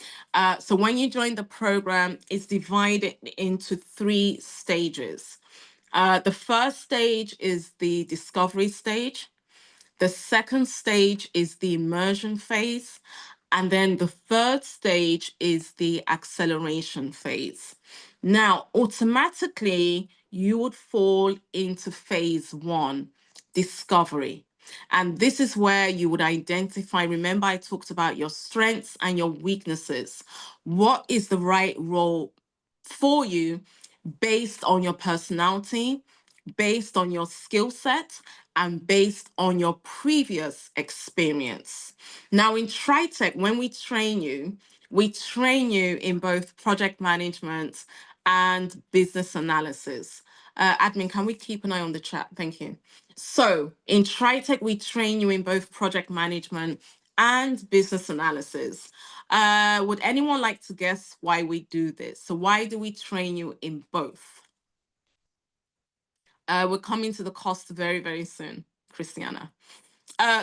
So when you join the program, it's divided into 3 stages. The first stage is the discovery stage. The second stage is the immersion phase. And then the third stage is the acceleration phase. Now, automatically, you would fall into phase 1, discovery. And this is where you would identify. Remember, I talked about your strengths and your weaknesses. What is the right role for you based on your personality, based on your skill set, and based on your previous experience. Now, in TriTech, when we train you in both project management and business analysis. Admin, can we keep an eye on the chat? Thank you. So in TriTech, we train you in both project management and business analysis. Would anyone like to guess why we do this? So why do we train you in both? We're coming to the cost very, very soon, Christiana.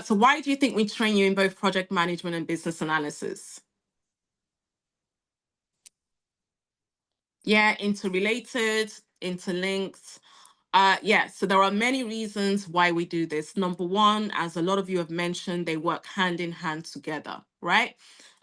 So why do you think we train you in both project management and business analysis? Yeah, interrelated, interlinked. Yeah, so there are many reasons why we do this. Number one, as a lot of you have mentioned, they work hand in hand together, right?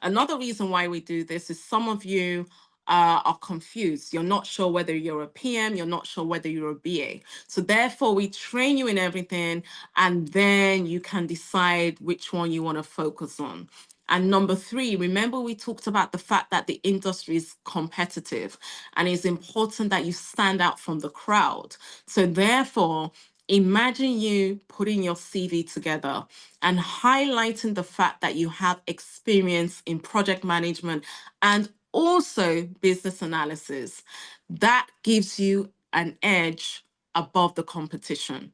Another reason why we do this is some of you are confused. You're not sure whether you're a PM, you're not sure whether you're a BA. So therefore, we train you in everything, and then you can decide which one you want to focus on. And number 3, remember we talked about the fact that the industry is competitive and it's important that you stand out from the crowd. So therefore, imagine you putting your CV together and highlighting the fact that you have experience in project management and also business analysis. That gives you an edge above the competition.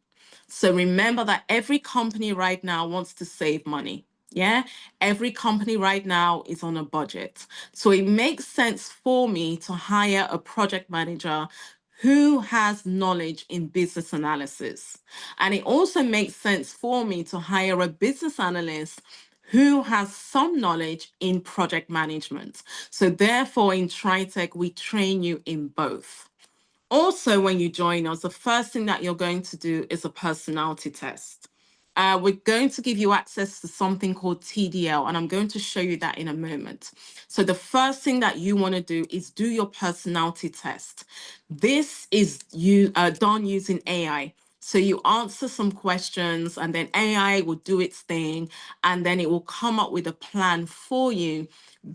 So remember that every company right now wants to save money. Yeah, every company right now is on a budget. So it makes sense for me to hire a project manager who has knowledge in business analysis. And it also makes sense for me to hire a business analyst who has some knowledge in project management. So therefore, in TriTech, we train you in both. Also, when you join us, the first thing that you're going to do is a personality test. We're going to give you access to something called TDL, and I'm going to show you that in a moment. So the first thing that you want to do is do your personality test. This is done using AI. So you answer some questions, and then AI will do its thing, and then it will come up with a plan for you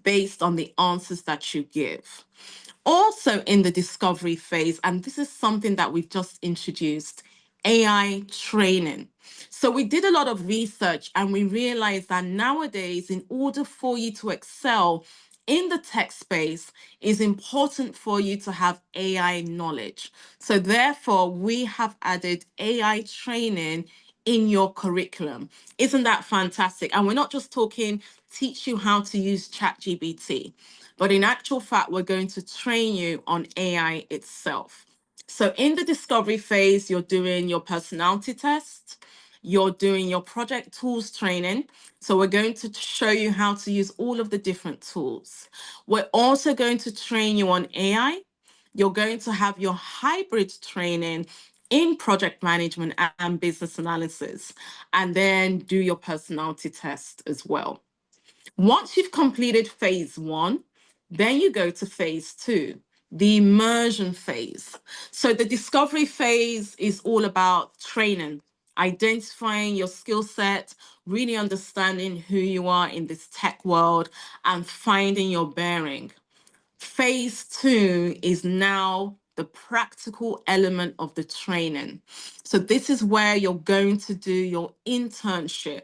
based on the answers that you give. Also in the discovery phase, and this is something that we've just introduced, AI training. So we did a lot of research and we realized that nowadays, in order for you to excel in the tech space, it's important for you to have AI knowledge. So therefore, we have added AI training in your curriculum. Isn't that fantastic? And we're not just talking teach you how to use ChatGPT, but in actual fact, we're going to train you on AI itself. So in the discovery phase, you're doing your personality test, you're doing your project tools training. So we're going to show you how to use all of the different tools. We're also going to train you on AI. You're going to have your hybrid training in project management and business analysis, and then do your personality test as well. Once you've completed phase 1, then you go to phase 2, the immersion phase. So the discovery phase is all about training, identifying your skill set, really understanding who you are in this tech world, and finding your bearing. Phase 2 is now the practical element of the training. So this is where you're going to do your internship,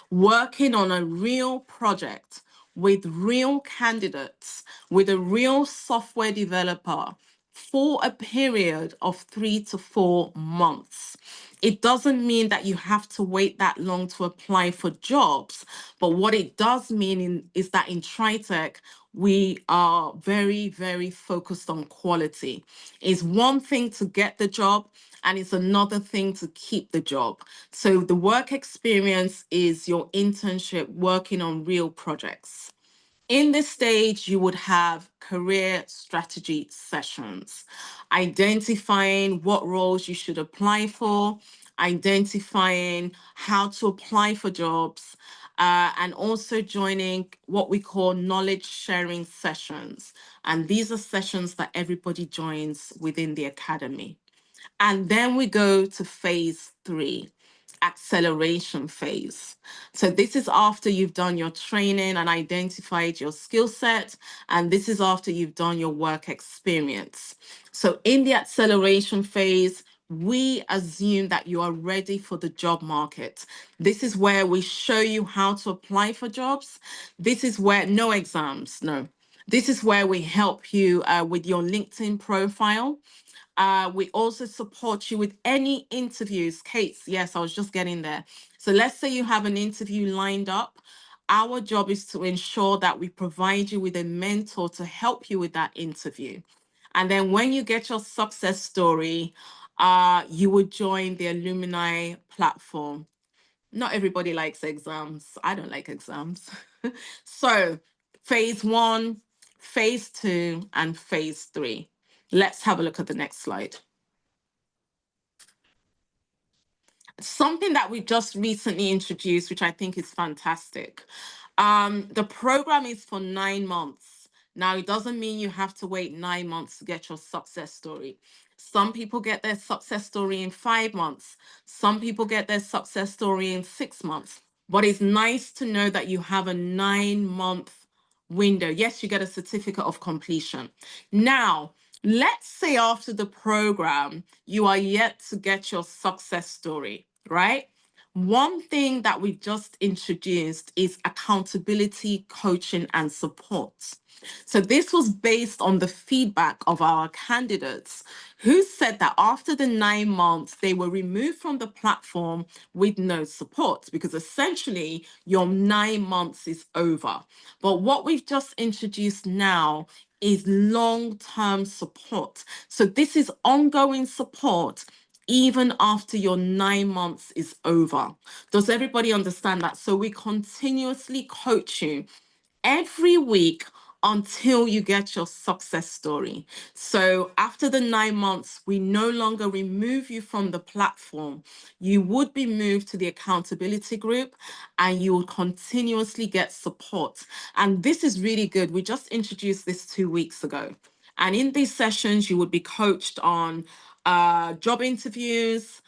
working on a real project with real candidates, with a real software developer for a period of 3 to 4 months. It doesn't mean that you have to wait that long to apply for jobs, but what it does mean is that in TriTech, we are very, very focused on quality. It's one thing to get the job, and it's another thing to keep the job. So the work experience is your internship working on real projects. In this stage, you would have career strategy sessions, identifying what roles you should apply for, identifying how to apply for jobs, and also joining what we call knowledge sharing sessions. And these are sessions that everybody joins within the academy. And then we go to phase 3, acceleration phase. So this is after you've done your training and identified your skill set, and this is after you've done your work experience. So in the acceleration phase, we assume that you are ready for the job market. This is where we show you how to apply for jobs. This is where no exams, no. This is where we help you with your LinkedIn profile. We also support you with any interviews. Kate, yes, I was just getting there. So let's say you have an interview lined up. Our job is to ensure that we provide you with a mentor to help you with that interview. And then when you get your success story, you would join the alumni platform. Not everybody likes exams. I don't like exams. So phase 1, phase 2, and phase 3. Let's have a look at the next slide. Something that we just recently introduced, which I think is fantastic. The program is for 9 months. Now, it doesn't mean you have to wait 9 months to get your success story. Some people get their success story in 5 months. Some people get their success story in 6 months. But it's nice to know that you have a 9-month window. Yes, you get a certificate of completion. Now, let's say after the program, you are yet to get your success story, right? One thing that we just introduced is accountability, coaching, and support. So this was based on the feedback of our candidates who said that after the 9 months, they were removed from the platform with no support because essentially your 9 months is over. But what we've just introduced now is long-term support. So this is ongoing support even after your 9 months is over. Does everybody understand that? So we continuously coach you every week until you get your success story. So after the 9 months, we no longer remove you from the platform. You would be moved to the accountability group and you will continuously get support. And this is really good. We just introduced this 2 weeks ago. And in these sessions, you would be coached on job interviews.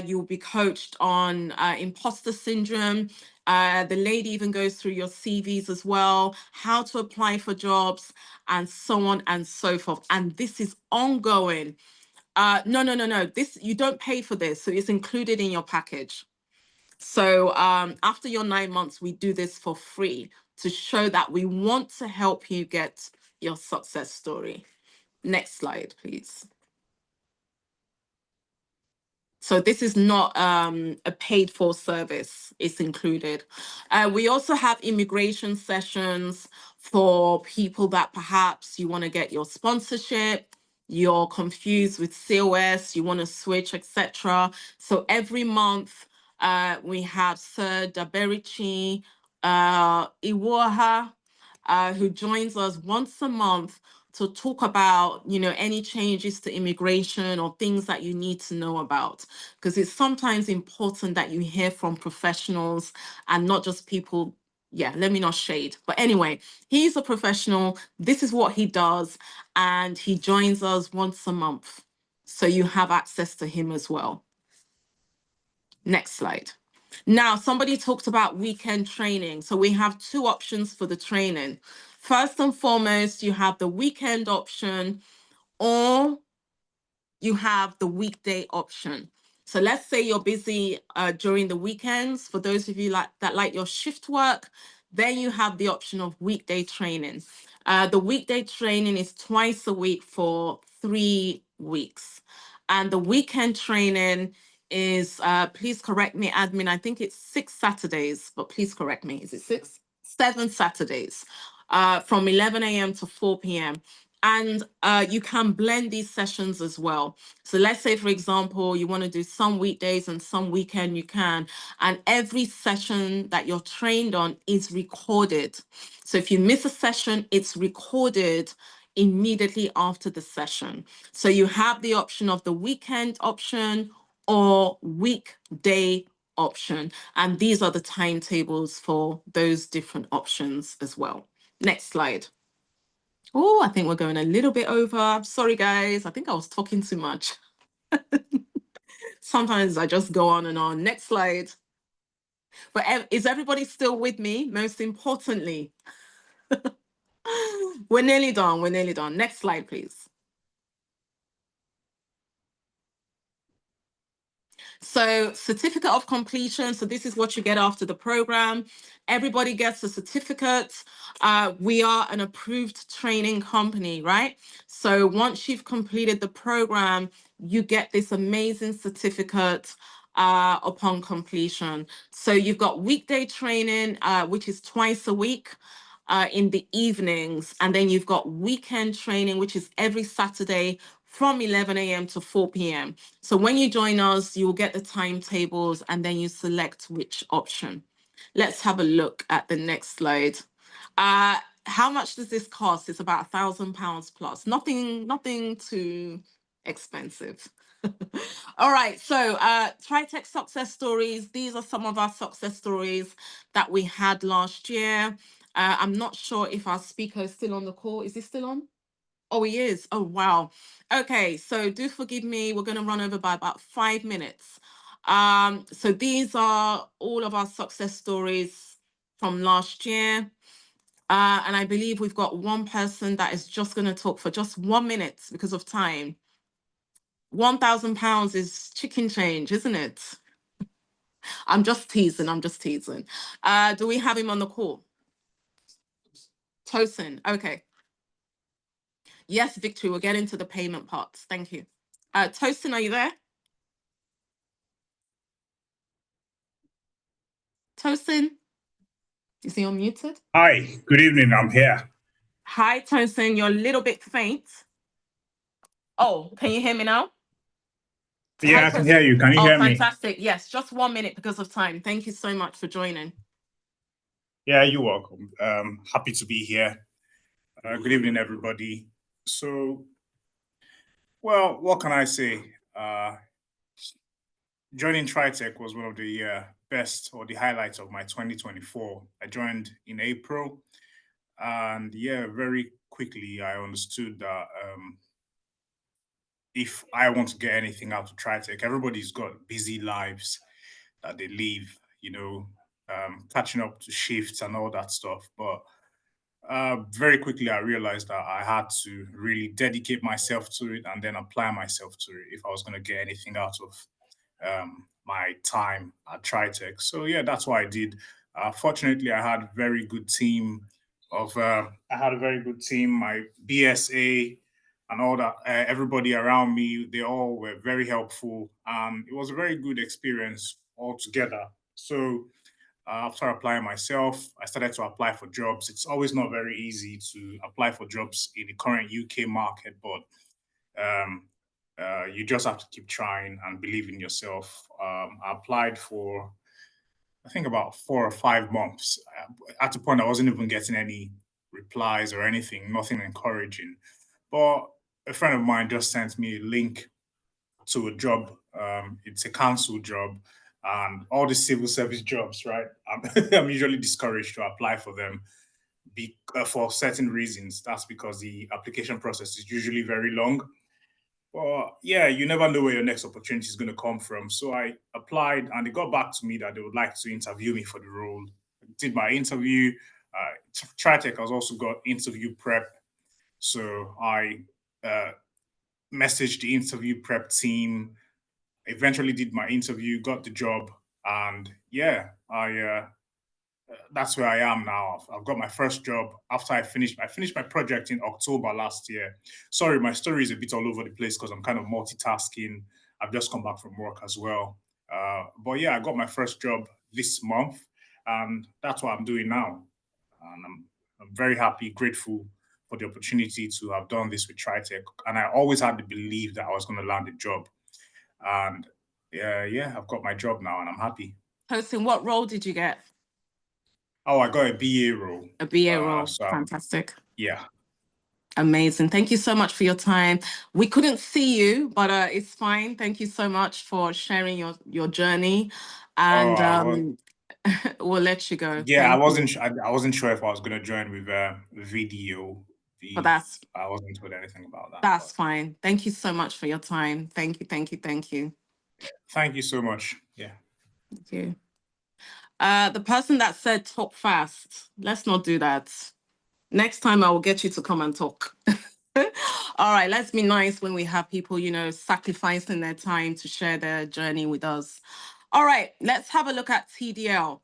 You'll be coached on imposter syndrome. The lady even goes through your CVs as well, how to apply for jobs, and so on and so forth. And this is ongoing. No. This, you don't pay for this, so it's included in your package. So after your 9 months, we do this for free to show that we want to help you get your success story. Next slide, please. So this is not a paid for service, it's included. We also have immigration sessions for people that perhaps you want to get your sponsorship, you're confused with COS, you want to switch, etc. So every month we have Sir Daberichi Iwaha, who joins us once a month to talk about, any changes to immigration or things that you need to know about. Because it's sometimes important that you hear from professionals and not just people. Yeah, let me not shade. But anyway, he's a professional. This is what he does. And he joins us once a month. So you have access to him as well. Next slide. Now, somebody talked about weekend training. So we have 2 options for the training. First and foremost, you have the weekend option, or you have the weekday option. So let's say you're busy during the weekends. For those of you that like your shift work, then you have the option of weekday training. The weekday training is twice a week for 3 weeks. And the weekend training is, please correct me, admin, I think it's 6 Saturdays, but please correct me. Is it 6? 7 Saturdays from 11 a.m. to 4 p.m. And you can blend these sessions as well. So let's say, for example, you want to do some weekdays and some weekend, you can. And every session that you're trained on is recorded. So if you miss a session, it's recorded immediately after the session. So you have the option of the weekend option or weekday option. And these are the timetables for those different options as well. Next slide. Oh, I think we're going a little bit over. Sorry, guys. I think I was talking too much. Sometimes I just go on and on. Next slide. But is everybody still with me? Most importantly, we're nearly done. We're nearly done. Next slide, please. So certificate of completion. So this is what you get after the program. Everybody gets a certificate. We are an approved training company, right? So once you've completed the program, you get this amazing certificate upon completion. So you've got weekday training, which is twice a week. In the evenings, and then you've got weekend training, which is every Saturday from 11 a.m. to 4 p.m. So when you join us, you'll get the timetables and then you select which option. Let's have a look at the next slide. How much does this cost? It's about £1,000 plus. Nothing too expensive. All right, so TriTech success stories. These are some of our success stories that we had last year. I'm not sure if our speaker is still on the call. Is he still on? Oh, he is. Oh, wow. Okay, so do forgive me. We're going to run over by about 5 minutes. So these are all of our success stories from last year. And I believe we've got one person that is just going to talk for just 1 minute because of time. £1,000 is chicken change, isn't it? I'm just teasing. Do we have him on the call? Tosin. Okay. Yes, Victory. We'll get into the payment parts. Thank you. Tosin, are you there? Tosin? Is he unmuted? Hi, good evening. I'm here. Hi, Tosin. You're a little bit faint. Oh, can you hear me now? Yeah, Hi, I can hear you. Can you hear me? Fantastic. Yes, just 1 minute because of time. Thank you so much for joining. Yeah, you're welcome. Happy to be here. Good evening, everybody. So, well, what can I say? Joining TriTech was one of the best or the highlights of my 2024. I joined in April, and yeah, very quickly I understood that if I want to get anything out of TriTech, everybody's got busy lives that they live, catching up to shifts and all that stuff. But very quickly, I realized that I had to really dedicate myself to it and then apply myself to it if I was going to get anything out of my time at TriTech. So yeah, that's what I did. Fortunately, I had a very good team I had a very good team. My BSA and all that. Everybody around me, they all were very helpful. It was a very good experience altogether. So after applying myself, I started to apply for jobs. It's always not very easy to apply for jobs in the current UK market, but you just have to keep trying and believe in yourself. I applied for, I think, about 4 or 5 months. At the point, I wasn't even getting any replies or anything, nothing encouraging. But a friend of mine just sent me a link to a job. It's a council job, and all the civil service jobs, right? I'm usually discouraged to apply for them for certain reasons. That's because the application process is usually very long. But yeah, you never know where your next opportunity is going to come from. So I applied, and they got back to me that they would like to interview me for the role. I did my interview. TriTech has also got interview prep. So I uh, messaged the interview prep team, eventually did my interview, got the job, and yeah, I that's where I am now. I've got my first job after I finished my project in October last year. Sorry, my story is a bit all over the place because I'm kind of multitasking. I've just come back from work as well. But yeah, I got my first job this month, and that's what I'm doing now. And I'm very happy, grateful for the opportunity to have done this with TriTech. And I always had the belief that I was going to land a job. And yeah, I've got my job now, and I'm happy. Hosting, what role did you get? Oh, I got a BA role. A BA role. So Fantastic. yeah. Amazing. Thank you so much for your time. We couldn't see you, but it's fine. Thank you so much for sharing your journey. Oh, And I was. we'll let you go. Yeah, I Thank wasn't. you. I wasn't sure if I was gonna join with video. But The that's I wasn't told anything about that. that's But fine. Thank you so much for your time. Thank you, thank you, thank you. thank you so much. Yeah. Thank you. The person that said talk fast, let's not do that. Next time I will get you to come and talk. All right, let's be nice when we have people, sacrificing their time to share their journey with us. All right, let's have a look at TDL.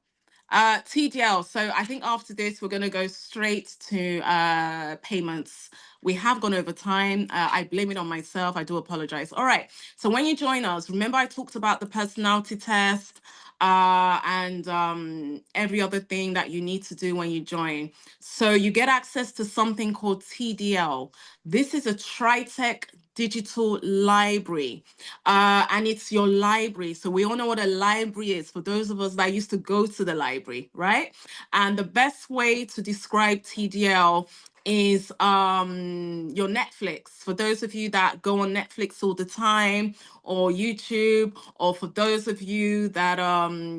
TDL. So I think after this, we're going to go straight to payments. We have gone over time. I blame it on myself. I do apologize. All right. So when you join us, remember I talked about the personality test and every other thing that you need to do when you join. So you get access to something called TDL. This is a TriTech digital library, and it's your library. So we all know what a library is for those of us that used to go to the library, right? And the best way to describe TDL is your Netflix. For those of you that go on Netflix all the time, or YouTube, or for those of you that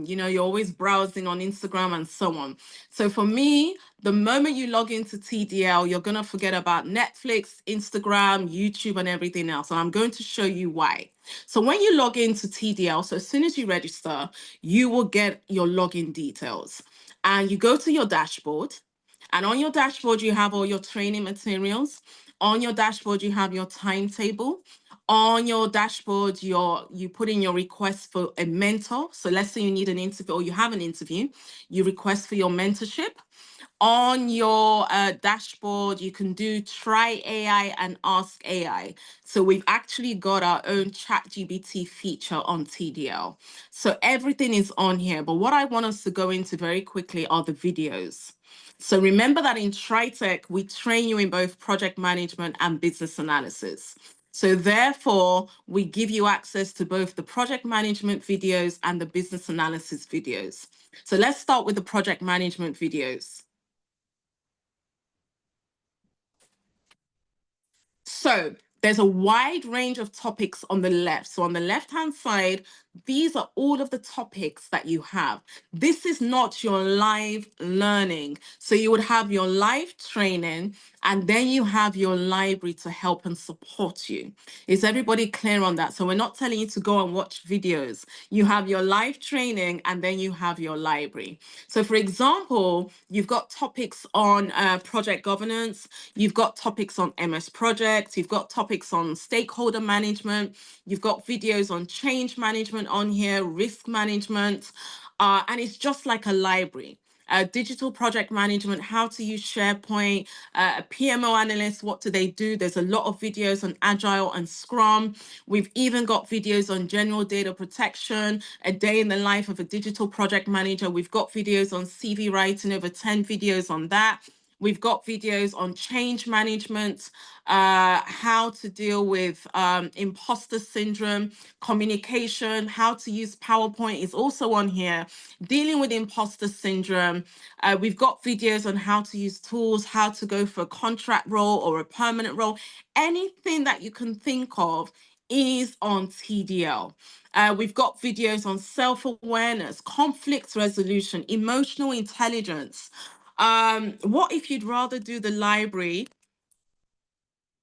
you're always browsing on Instagram and so on. So for me, the moment you log into TDL, you're gonna forget about Netflix, Instagram, YouTube, and everything else. And I'm going to show you why. So when you log into TDL, so as soon as you register, you will get your login details. And you go to your dashboard. And on your dashboard, you have all your training materials. On your dashboard, you have your timetable. On your dashboard, you put in your request for a mentor. So let's say you need an interview or you have an interview, you request for your mentorship. On your dashboard, you can do try AI and ask AI. So we've actually got our own ChatGPT feature on TDL. So everything is on here. But what I want us to go into very quickly are the videos. So remember that in TriTech, we train you in both project management and business analysis. So therefore, we give you access to both the project management videos and the business analysis videos. So let's start with the project management videos. So there's a wide range of topics on the left. So on the left-hand side, these are all of the topics that you have. This is not your live learning. So you would have your live training, and then you have your library to help and support you. Is everybody clear on that? So we're not telling you to go and watch videos. You have your live training, and then you have your library. So for example, you've got topics on project governance, you've got topics on MS projects, you've got topics on stakeholder management, you've got videos on change management on here, risk management, and it's just like a library. Digital project management, how to use SharePoint, a PMO analyst, what do they do? There's a lot of videos on Agile and Scrum. We've even got videos on general data protection, a day in the life of a digital project manager. We've got videos on CV writing, over 10 videos on that. We've got videos on change management, how to deal with imposter syndrome, communication, how to use PowerPoint is also on here, dealing with imposter syndrome. We've got videos on how to use tools, how to go for a contract role or a permanent role. Anything that you can think of is on TDL. We've got videos on self-awareness, conflict resolution, emotional intelligence. What if you'd rather do the library?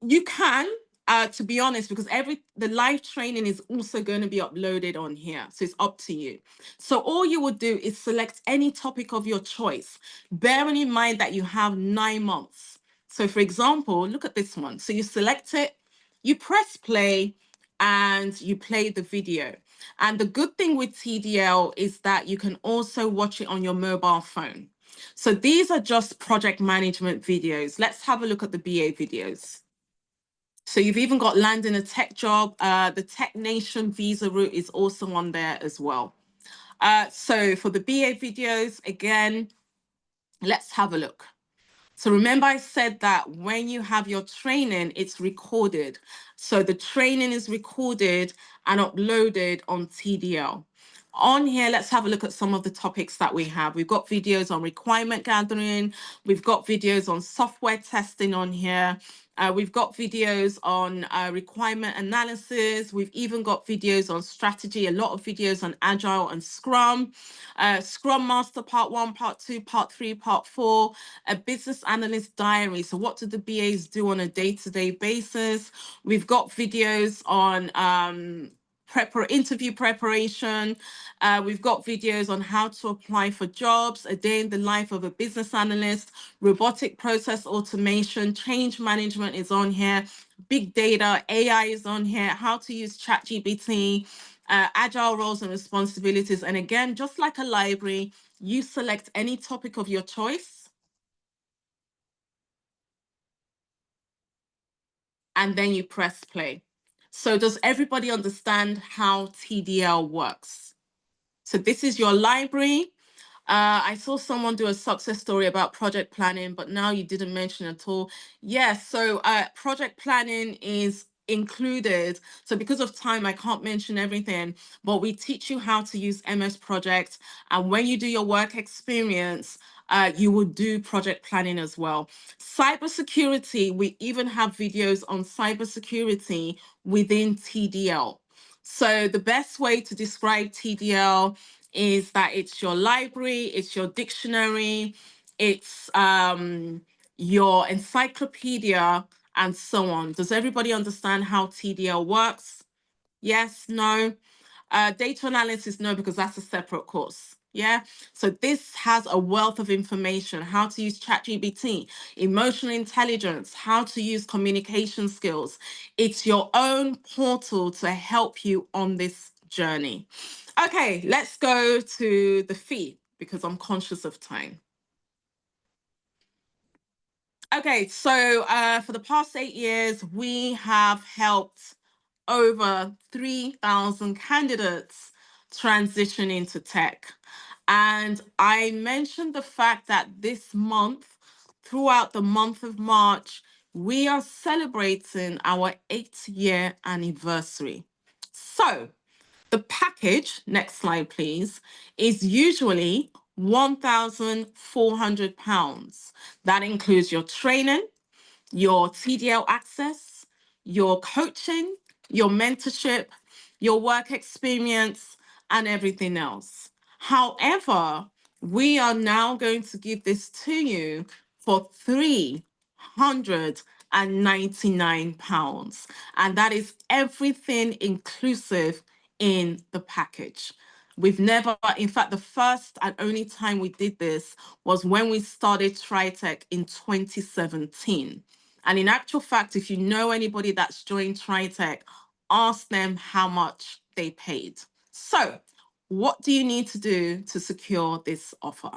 You can, to be honest, because the live training is also going to be uploaded on here. So it's up to you. So all you would do is select any topic of your choice, bearing in mind that you have 9 months. So for example, look at this one. So you select it, You press play and you play the video. And the good thing with TDL is that you can also watch it on your mobile phone. So these are just project management videos. Let's have a look at the BA videos. So you've even got landing a tech job. The Tech Nation visa route is also on there as well. So for the BA videos, again, let's have a look. So remember I said that when you have your training, it's recorded. So the training is recorded and uploaded on TDL. On here, let's have a look at some of the topics that we have. We've got videos on requirement gathering. We've got videos on software testing on here. We've got videos on requirement analysis. We've even got videos on strategy, a lot of videos on Agile and Scrum. Scrum Master Part 1, Part 2, Part 3, Part 4, a Business Analyst diary. So what do the BAs do on a day-to-day basis? We've got videos on interview preparation. We've got videos on how to apply for jobs, a day in the life of a business analyst, robotic process automation, change management is on here, big data, AI is on here, how to use ChatGPT, agile roles and responsibilities. And again, just like a library, you select any topic of your choice, and then you press play. So does everybody understand how TDL works? So this is your library. I saw someone do a success story about project planning, but now you didn't mention at all. Yes, so project planning is included. So because of time, I can't mention everything, but we teach you how to use MS Project. And when you do your work experience, you will do project planning as well. Cybersecurity, we even have videos on cybersecurity within TDL. So the best way to describe TDL is that it's your library, it's your dictionary, it's your encyclopedia, and so on. Does everybody understand how TDL works? Yes, no? Data analysis, no, because that's a separate course. Yeah. So this has a wealth of information, how to use ChatGPT, emotional intelligence, how to use communication skills. It's your own portal to help you on this journey. Okay, let's go to the fee because I'm conscious of time. Okay, so for the past 8 years, we have helped over 3,000 candidates transition into tech. And I mentioned the fact that this month, throughout the month of March, we are celebrating our 8th-year anniversary. So the package, next slide please, is usually £1,400. That includes your training, your TDL access, your coaching, your mentorship, your work experience, and everything else. However, we are now going to give this to you for £399. And that is everything inclusive in the package. We've never, in fact, the first and only time we did this was when we started TriTech in 2017. And in actual fact, if you know anybody that's joined TriTech, ask them how much they paid. So, what do you need to do to secure this offer?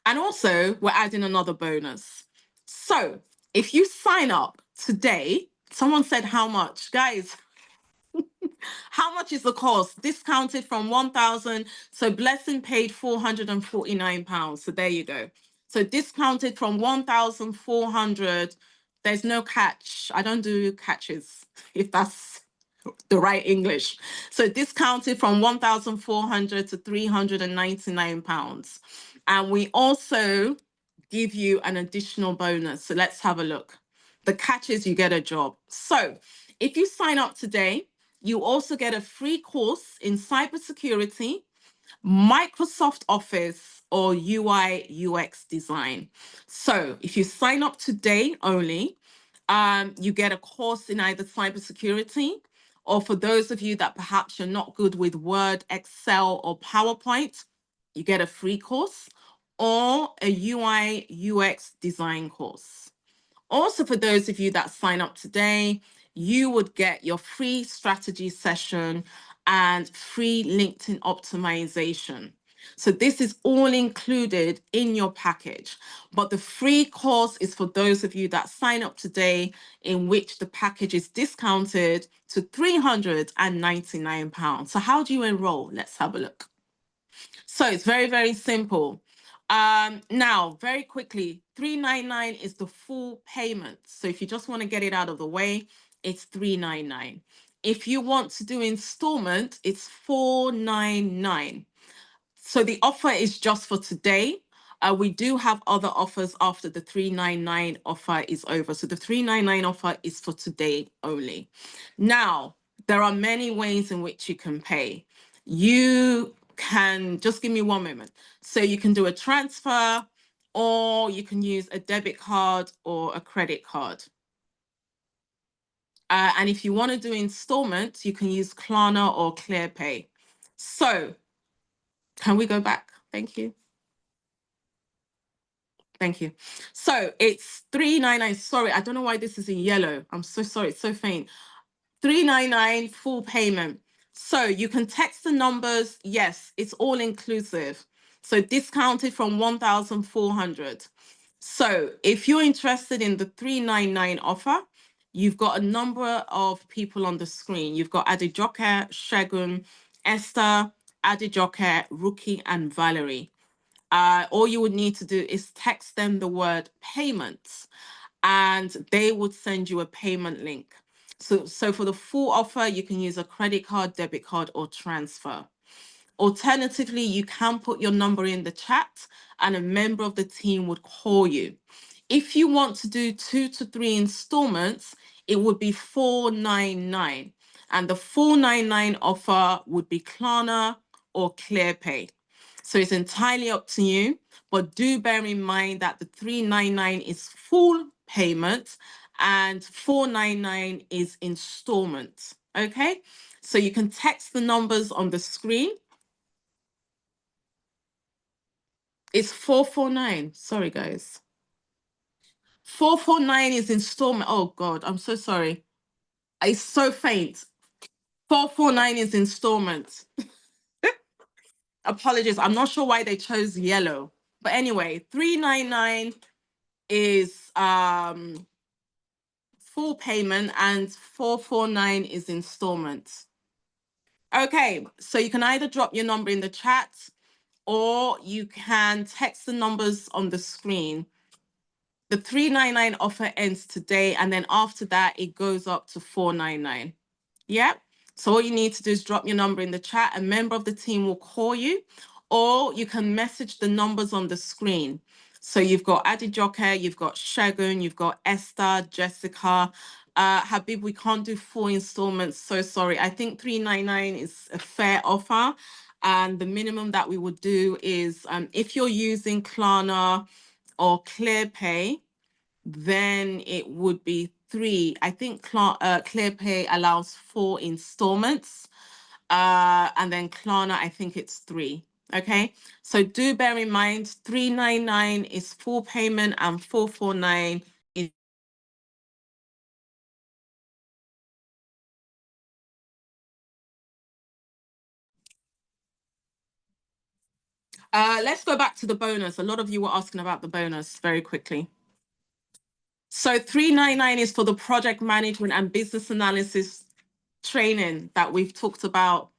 And also, we're adding another bonus. So, if you sign up today, someone said how much? Guys, how much is the cost? Discounted from 1,000. So Blessing paid £449. So there you go. So discounted from 1,400. There's no catch. I don't do catches, if that's the right English. So discounted from 1,400 to £399. And we also give you an additional bonus. So let's have a look. The catch is you get a job. So if you sign up today, you also get a free course in cybersecurity, Microsoft Office, or UI UX design. So if you sign up today only, you get a course in either cybersecurity, or for those of you that perhaps you're not good with Word, Excel, or PowerPoint, you get a free course or a UI UX design course. Also, for those of you that sign up today, you would get your free strategy session and free LinkedIn optimization. So this is all included in your package, but the free course is for those of you that sign up today, in which the package is discounted to £399. So how do you enroll? Let's have a look. So it's very, very simple. Now, very quickly, $399 is the full payment. So if you just want to get it out of the way, it's $399. If you want to do installment, it's $499. So the offer is just for today. We do have other offers after the $399 offer is over. So the $399 offer is for today only. Now, there are many ways in which you can pay. You can, just give me one moment. So you can do a transfer, or you can use a debit card or a credit card. And if you want to do installments, you can use Klarna or ClearPay. So can we go back? Thank you. Thank you. So it's $399. Sorry, I don't know why this is in yellow. I'm so sorry. It's so faint. $399 full payment. So you can text the numbers. Yes, it's all inclusive. So discounted from 1,400. So if you're interested in the $399 offer, you've got a number of people on the screen. You've got Adejoke, Shegun, Esther, Adejoke, Rookie, and Valerie. All you would need to do is text them the word payments, and they would send you a payment link. So for the full offer, you can use a credit card, debit card, or transfer. Alternatively, you can put your number in the chat and a member of the team would call you. If you want to do 2 to 3 installments, it would be $499. And the $499 offer would be Klarna or ClearPay. So it's entirely up to you, but do bear in mind that the $399 is full payment and $499 is installment. Okay, so you can text the numbers on the screen. It's 449. Sorry, guys. 449 is installment. Oh God, I'm so sorry. It's so faint. 449 is installment. Apologies. I'm not sure why they chose yellow. But anyway, 399 is full payment and 449 is installment. Okay, so you can either drop your number in the chat or you can text the numbers on the screen. The 399 offer ends today, and then after that, it goes up to 499. Yep. So all you need to do is drop your number in the chat. A member of the team will call you, or you can message the numbers on the screen. So you've got Adejoke, you've got Shegun, you've got Esther, Jessica. Habib, we can't do 4 installments. So sorry. I think 399 is a fair offer. And the minimum that we would do is if you're using Klarna or ClearPay, then it would be 3. I think ClearPay allows 4 installments. And then Klarna, I think it's 3. Okay, so do bear in mind, 399 is full payment and 449 is. Let's go back to the bonus. A lot of you were asking about the bonus very quickly. So 399 is for the project management and business analysis training that we've talked about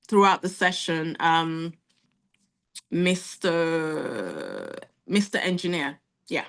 throughout the session. Mr. Engineer. Yeah.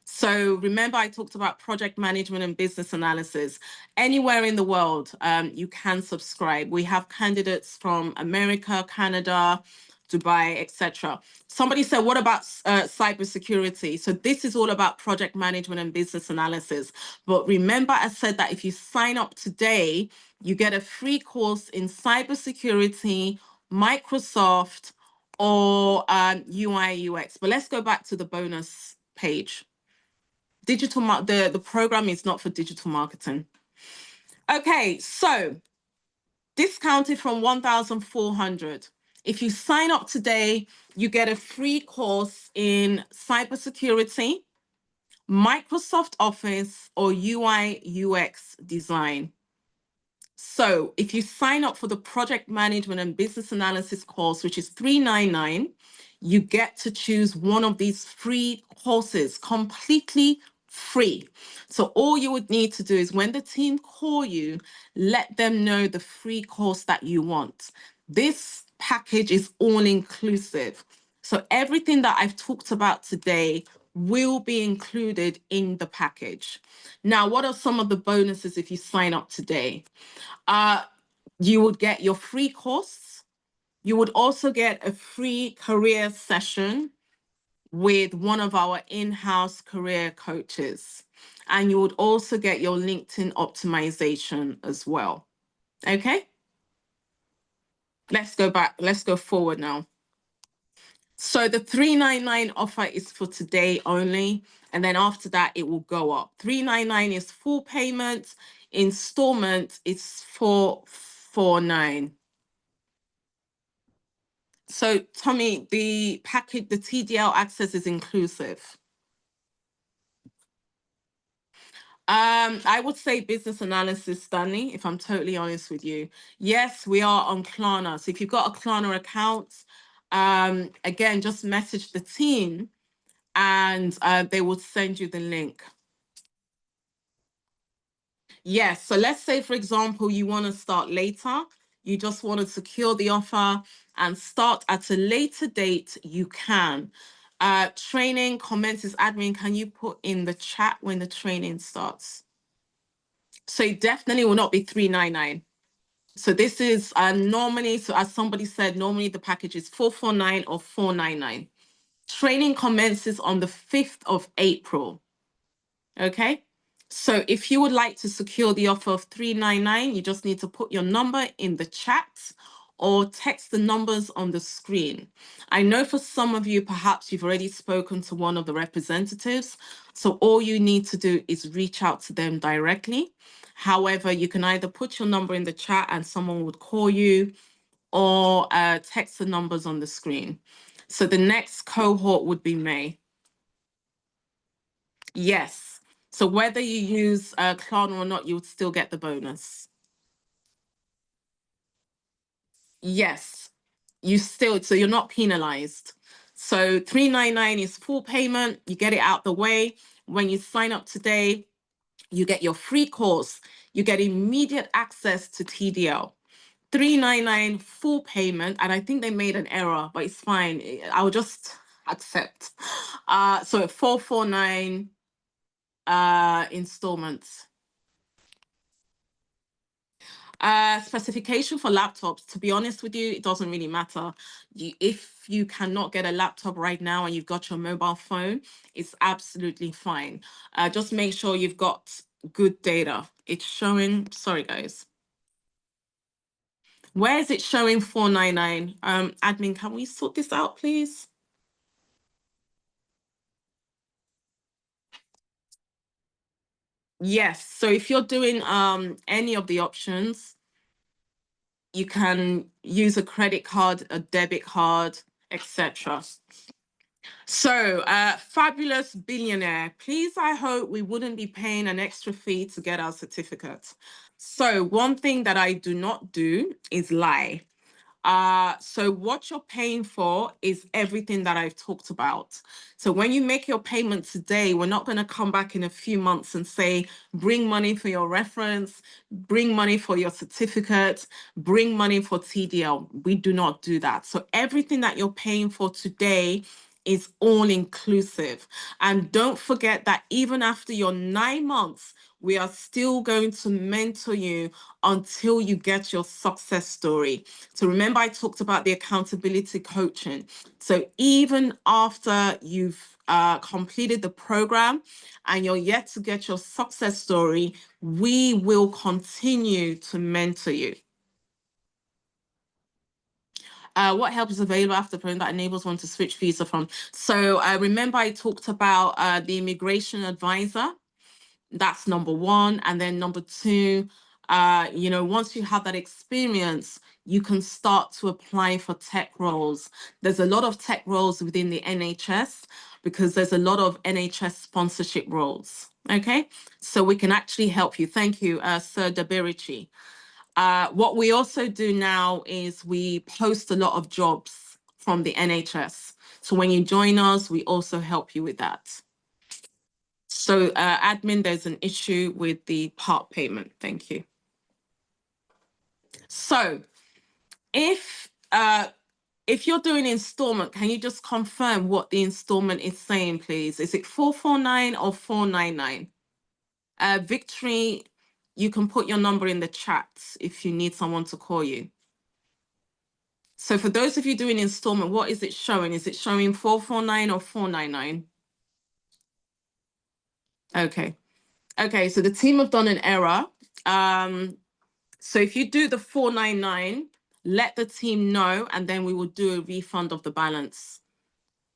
So remember, I talked about project management and business analysis. Anywhere in the world, you can subscribe. We have candidates from America, Canada, Dubai, etc. Somebody said, what about cybersecurity? So this is all about project management and business analysis. But remember, I said that if you sign up today, you get a free course in cybersecurity, Microsoft, or UI UX. But let's go back to the bonus page. The program is not for digital marketing. Okay, so discounted from 1,400. If you sign up today, you get a free course in cybersecurity, Microsoft Office, or UI UX design. So if you sign up for the project management and business analysis course, which is $399, you get to choose one of these free courses, completely free. So all you would need to do is when the team call you, let them know the free course that you want. This package is all inclusive. So everything that I've talked about today will be included in the package. Now, what are some of the bonuses if you sign up today? You would get your free course. You would also get a free career session with one of our in-house career coaches. And you would also get your LinkedIn optimization as well. Okay? Let's go back. Let's go forward now. So the $399 offer is for today only. And then after that, it will go up. $399 is full payment. Installment is $449. So Tommy, the package, the TDL access is inclusive. I would say business analysis, Stanley, if I'm totally honest with you. Yes, we are on Klarna. So if you've got a Klarna account, again, just message the team and they will send you the link. Yes, so let's say, for example, you want to start later. You just want to secure the offer and start at a later date, you can. Training commences, admin, can you put in the chat when the training starts? So it definitely will not be $399. So this is normally, so as somebody said, normally the package is $449 or $499. Training commences on the 5th of April. Okay. So if you would like to secure the offer of $399, you just need to put your number in the chat or text the numbers on the screen. I know for some of you, perhaps you've already spoken to one of the representatives. So all you need to do is reach out to them directly. However, you can either put your number in the chat and someone would call you, or text the numbers on the screen. So the next cohort would be May. Yes. So whether you use Klarna or not, you would still get the bonus. Yes, you still, so you're not penalized. So $399 is full payment. You get it out the way. When you sign up today, you get your free course. You get immediate access to TDL. $399 full payment, and I think they made an error, but it's fine. I'll just accept. So at $449 installments. Specification for laptops, to be honest with you, it doesn't really matter. If you cannot get a laptop right now and you've got your mobile phone, it's absolutely fine. Just make sure you've got good data. It's showing, sorry guys. Where is it showing $499? Admin, can we sort this out, please? Yes, so if you're doing any of the options, you can use a credit card, a debit card, etc. So, fabulous billionaire, please, I hope we wouldn't be paying an extra fee to get our certificate. So one thing that I do not do is lie. So what you're paying for is everything that I've talked about. So when you make your payment today, we're not going to come back in a few months and say, bring money for your reference, bring money for your certificate, bring money for TDL. We do not do that. So everything that you're paying for today is all inclusive. And don't forget that even after your 9 months, we are still going to mentor you until you get your success story. So remember, I talked about the accountability coaching. So even after you've completed the program and you're yet to get your success story, we will continue to mentor you. What help is available after the program that enables one to switch visa from? So remember, I talked about the immigration advisor. That's number one. And then number two, once you have that experience, you can start to apply for tech roles. There's a lot of tech roles within the NHS, because there's a lot of NHS sponsorship roles. Okay, so we can actually help you. Thank you, Sir Dabirichi. What we also do now is we post a lot of jobs from the NHS. So when you join us, we also help you with that. So admin, there's an issue with the part payment. Thank you. So if you're doing installment, can you just confirm what the installment is saying, please? Is it 449 or 499? Victory, you can put your number in the chat if you need someone to call you. So for those of you doing installment, what is it showing? Is it showing 449 or 499? Okay. Okay, so the team have done an error. So if you do the 499, let the team know, and then we will do a refund of the balance.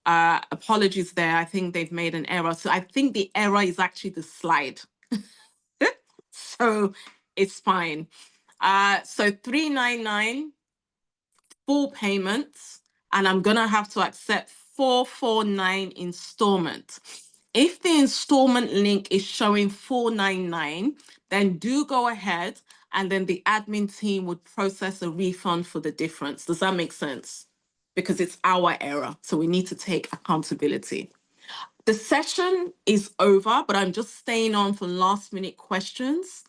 Apologies there. I think they've made an error. So I think the error is actually the slide. So it's fine. So 399 full payments, and I'm gonna have to accept 449 installment. If the installment link is showing 499, then do go ahead, and then the admin team would process a refund for the difference. Does that make sense? Because it's our error, so we need to take accountability. The session is over, but I'm just staying on for last minute questions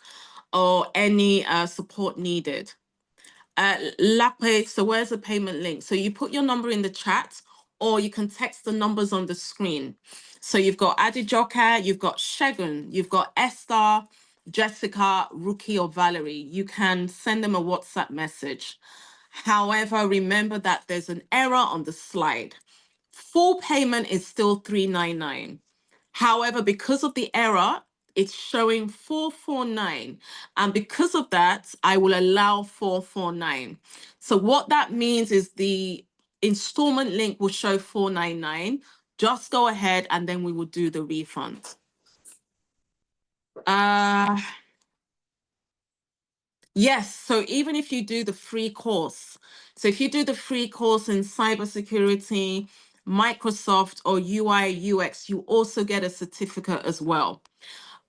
or any support needed. Lape, so where's the payment link? So you put your number in the chat, or you can text the numbers on the screen. So you've got Adijoka, you've got Shegun, you've got Esther, Jessica, Ruki, or Valerie. You can send them a WhatsApp message. However, remember that there's an error on the slide. Full payment is still 399. However, because of the error, it's showing 449. And because of that, I will allow 449. So what that means is the installment link will show 499. Just go ahead and then we will do the refund. Yes, so even if you do the free course, so if you do the free course in cybersecurity, Microsoft, or UI UX, you also get a certificate as well.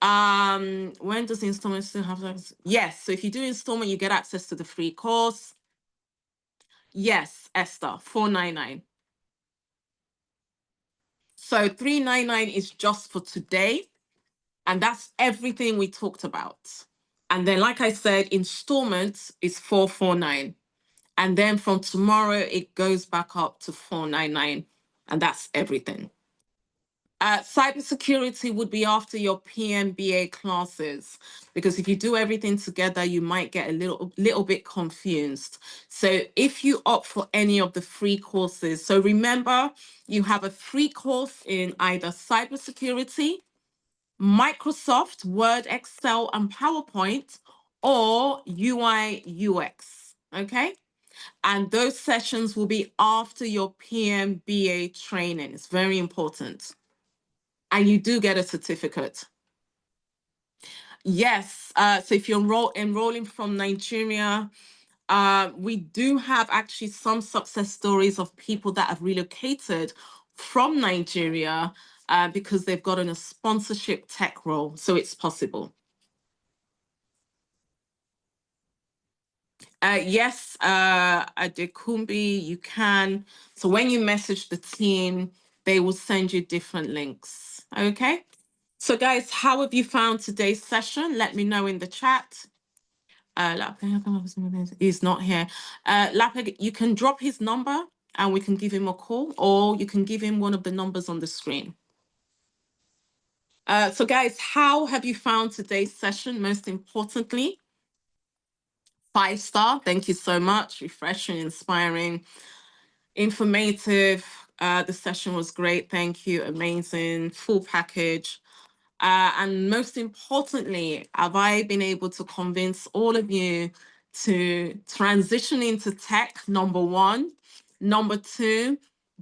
When does the installment still have that? Yes, so if you do installment, you get access to the free course. Yes, Esther, 499. So 399 is just for today, and that's everything we talked about. And then, like I said, installments is 449. And then from tomorrow, it goes back up to 499, and that's everything. Cybersecurity would be after your PMBA classes, because if you do everything together, you might get a little bit confused. So if you opt for any of the free courses, so remember, you have a free course in either cybersecurity, Microsoft Word, Excel, and PowerPoint, or UI UX. Okay. And those sessions will be after your PMBA training. It's very important. And you do get a certificate. Yes, so if you're enrolling from Nigeria, we do have actually some success stories of people that have relocated from Nigeria because they've gotten a sponsorship tech role. So it's possible. Yes, Adekumbi, you can. So when you message the team, they will send you different links. Okay. So guys, how have you found today's session? Let me know in the chat. He's not here. Lape, you can drop his number and we can give him a call, or you can give him one of the numbers on the screen. So guys, how have you found today's session? Most importantly, 5-star. Thank you so much. Refreshing, inspiring, informative. The session was great. Thank you. Amazing. Full package. And most importantly, have I been able to convince all of you to transition into tech, number one? Number two,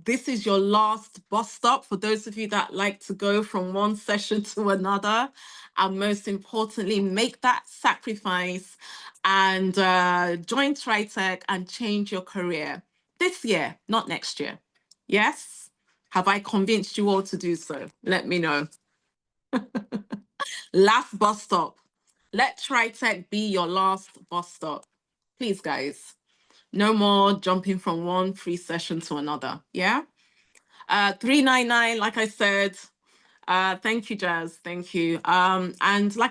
this is your last bus stop for those of you that like to go from one session to another. And most importantly, make that sacrifice and join TriTech and change your career this year, not next year. Yes? Have I convinced you all to do so? Let me know. Last bus stop. Let TriTech be your last bus stop. Please, guys. No more jumping from one free session to another. Yeah. 399, like I said. Thank you, Jazz. Thank you. And like